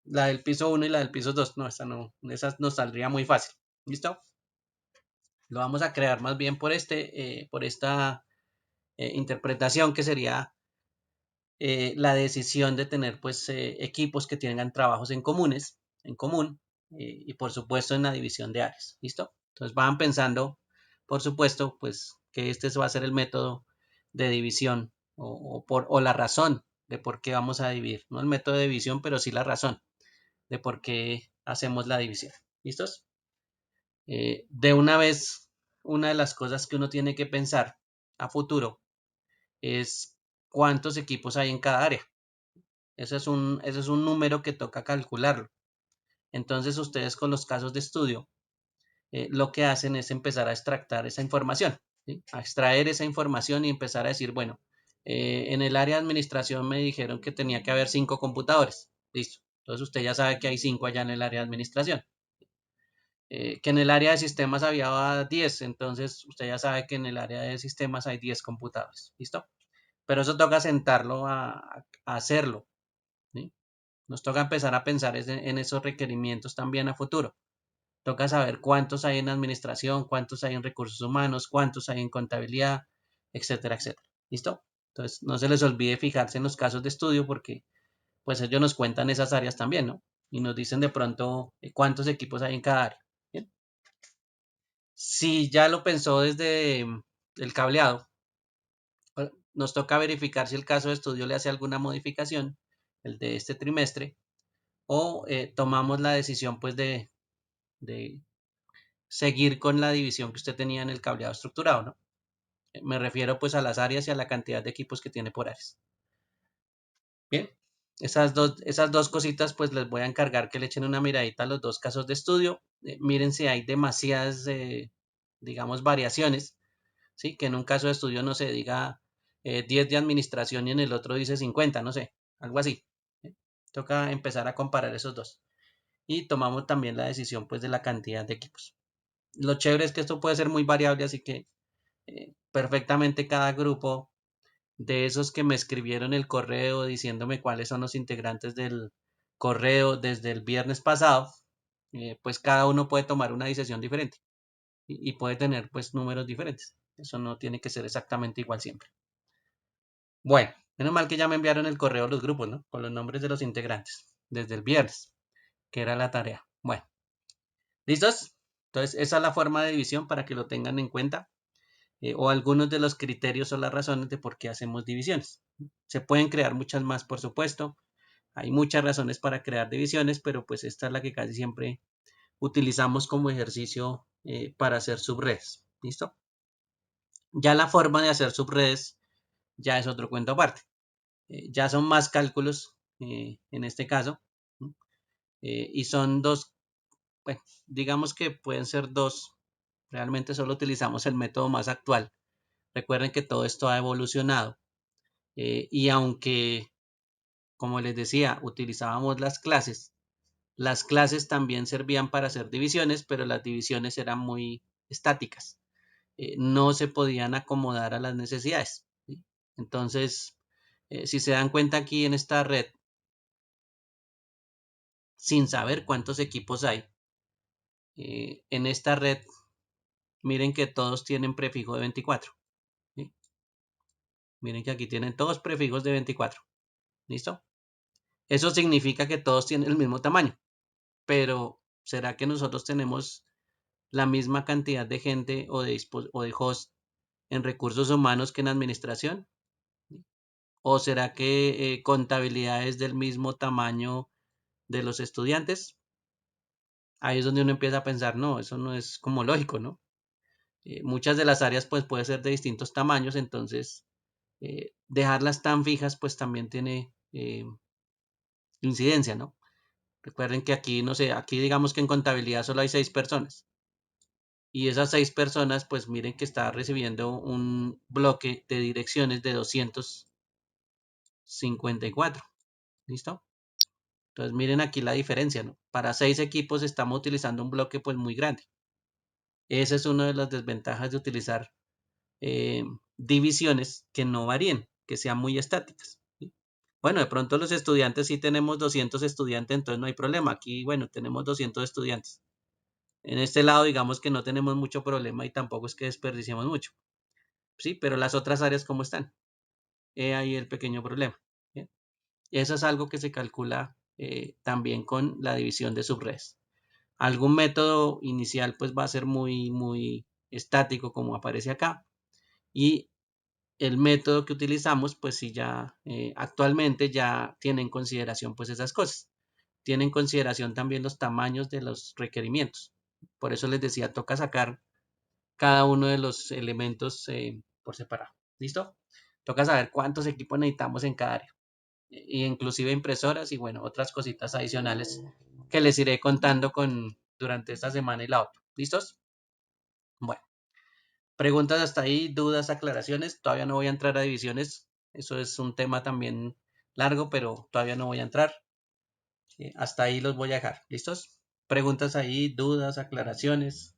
La del piso 1 y la del piso 2, no, esa nos saldría muy fácil. ¿Listo? Lo vamos a crear más bien por esta interpretación que sería la decisión de tener pues equipos que tengan trabajos en común y por supuesto en la división de áreas. ¿Listo? Entonces van pensando, por supuesto, pues que este va a ser el método de división o la razón de por qué vamos a dividir. No el método de división, pero sí la razón de por qué hacemos la división. ¿Listos? De una vez, una de las cosas que uno tiene que pensar a futuro es cuántos equipos hay en cada área. Ese es un número que toca calcularlo. Entonces ustedes con los casos de estudio lo que hacen es empezar a extractar esa información, ¿sí? A extraer esa información y empezar a decir, bueno, en el área de administración me dijeron que tenía que haber 5 computadores. Listo. Entonces usted ya sabe que hay 5 allá en el área de administración. Que en el área de sistemas había 10, entonces usted ya sabe que en el área de sistemas hay 10 computadores. ¿Listo? Pero eso toca sentarlo a hacerlo, ¿sí? Nos toca empezar a pensar en esos requerimientos también a futuro. Toca saber cuántos hay en administración, cuántos hay en recursos humanos, cuántos hay en contabilidad, etcétera, etcétera. ¿Listo? Entonces, no se les olvide fijarse en los casos de estudio porque pues ellos nos cuentan esas áreas también, ¿no? Y nos dicen de pronto cuántos equipos hay en cada área. ¿Bien? Si ya lo pensó desde el cableado, nos toca verificar si el caso de estudio le hace alguna modificación, el de este trimestre, o tomamos la decisión pues de seguir con la división que usted tenía en el cableado estructurado, ¿no? Me refiero pues a las áreas y a la cantidad de equipos que tiene por áreas. Bien, esas dos cositas pues les voy a encargar que le echen una miradita a los dos casos de estudio. Miren si hay demasiadas, digamos, variaciones, ¿sí? Que en un caso de estudio no se diga 10 de administración y en el otro dice 50, no sé, algo así. ¿Sí? Toca empezar a comparar esos dos. Y tomamos también la decisión pues de la cantidad de equipos. Lo chévere es que esto puede ser muy variable, así que perfectamente cada grupo de esos que me escribieron el correo diciéndome cuáles son los integrantes correo desde el viernes pasado, pues cada uno puede tomar una decisión diferente y puede tener pues números diferentes. Eso no tiene que ser exactamente igual siempre. Bueno, menos mal que ya me enviaron el correo a los grupos, ¿no? Con los nombres de los integrantes desde el viernes, que era la tarea. Bueno, ¿listos? Entonces, esa es la forma de división para que lo tengan en cuenta. O algunos de los criterios o las razones de por qué hacemos divisiones. Se pueden crear muchas más, por supuesto. Hay muchas razones para crear divisiones, pero pues esta es la que casi siempre utilizamos como ejercicio para hacer subredes. ¿Listo? Ya la forma de hacer subredes ya es otro cuento aparte. Ya son más cálculos en este caso. Y son dos, bueno, digamos que pueden ser dos. Realmente solo utilizamos el método más actual. Recuerden que todo esto ha evolucionado. Y aunque, como les decía, utilizábamos las clases también servían para hacer divisiones, pero las divisiones eran muy estáticas. No se podían acomodar a las necesidades. ¿Sí? Entonces, si se dan cuenta aquí en esta red, sin saber cuántos equipos hay, en esta red, miren que todos tienen prefijo de 24. ¿Sí? Miren que aquí tienen todos prefijos de 24. ¿Listo? Eso significa que todos tienen el mismo tamaño. Pero ¿será que nosotros tenemos la misma cantidad de gente o de host en recursos humanos que en administración? ¿O será que contabilidad es del mismo tamaño de los estudiantes? Ahí es donde uno empieza a pensar, no, eso no es como lógico, ¿no? Muchas de las áreas pues puede ser de distintos tamaños, entonces dejarlas tan fijas pues también tiene incidencia, ¿no? Recuerden que aquí, no sé, aquí digamos que en contabilidad solo hay 6 personas. Y esas 6 personas, pues miren que está recibiendo un bloque de direcciones de 254. ¿Listo? Entonces miren aquí la diferencia, ¿no? Para 6 equipos estamos utilizando un bloque pues muy grande. Esa es una de las desventajas de utilizar divisiones que no varíen, que sean muy estáticas. ¿Sí? Bueno, de pronto los estudiantes sí tenemos 200 estudiantes, entonces no hay problema. Aquí, bueno, tenemos 200 estudiantes. En este lado, digamos que no tenemos mucho problema y tampoco es que desperdiciemos mucho. Sí, pero las otras áreas, ¿cómo están? Ahí el pequeño problema. ¿Bien? Eso es algo que se calcula también con la división de subredes. Algún método inicial pues va a ser muy estático como aparece acá. Y el método que utilizamos pues sí ya actualmente ya tiene en consideración pues esas cosas. Tiene en consideración también los tamaños de los requerimientos. Por eso les decía, toca sacar cada uno de los elementos por separado. ¿Listo? Toca saber cuántos equipos necesitamos en cada área. Y inclusive impresoras y bueno, otras cositas adicionales que les iré contando durante esta semana y la otra. ¿Listos? Bueno, preguntas hasta ahí, dudas, aclaraciones. Todavía no voy a entrar a divisiones. Eso es un tema también largo, pero todavía no voy a entrar. Hasta ahí los voy a dejar. ¿Listos? Preguntas ahí, dudas, aclaraciones.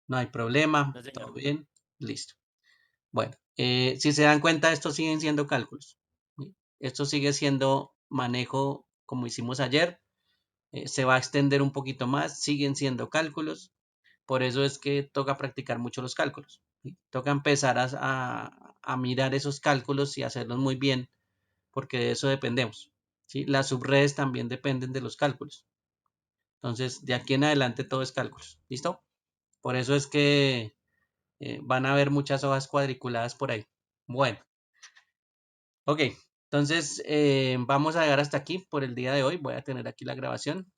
No hay problema. ¿Todo bien? Listo. Bueno, si se dan cuenta, estos siguen siendo cálculos. ¿Sí? Esto sigue siendo manejo como hicimos ayer. Se va a extender un poquito más. Siguen siendo cálculos. Por eso es que toca practicar mucho los cálculos. ¿Sí? Toca empezar a mirar esos cálculos y hacerlos muy bien, porque de eso dependemos. ¿Sí? Las subredes también dependen de los cálculos. Entonces, de aquí en adelante todo es cálculos. ¿Listo? Por eso es que van a haber muchas hojas cuadriculadas por ahí. Bueno, ok. Entonces, vamos a llegar hasta aquí por el día de hoy. Voy a tener aquí la grabación.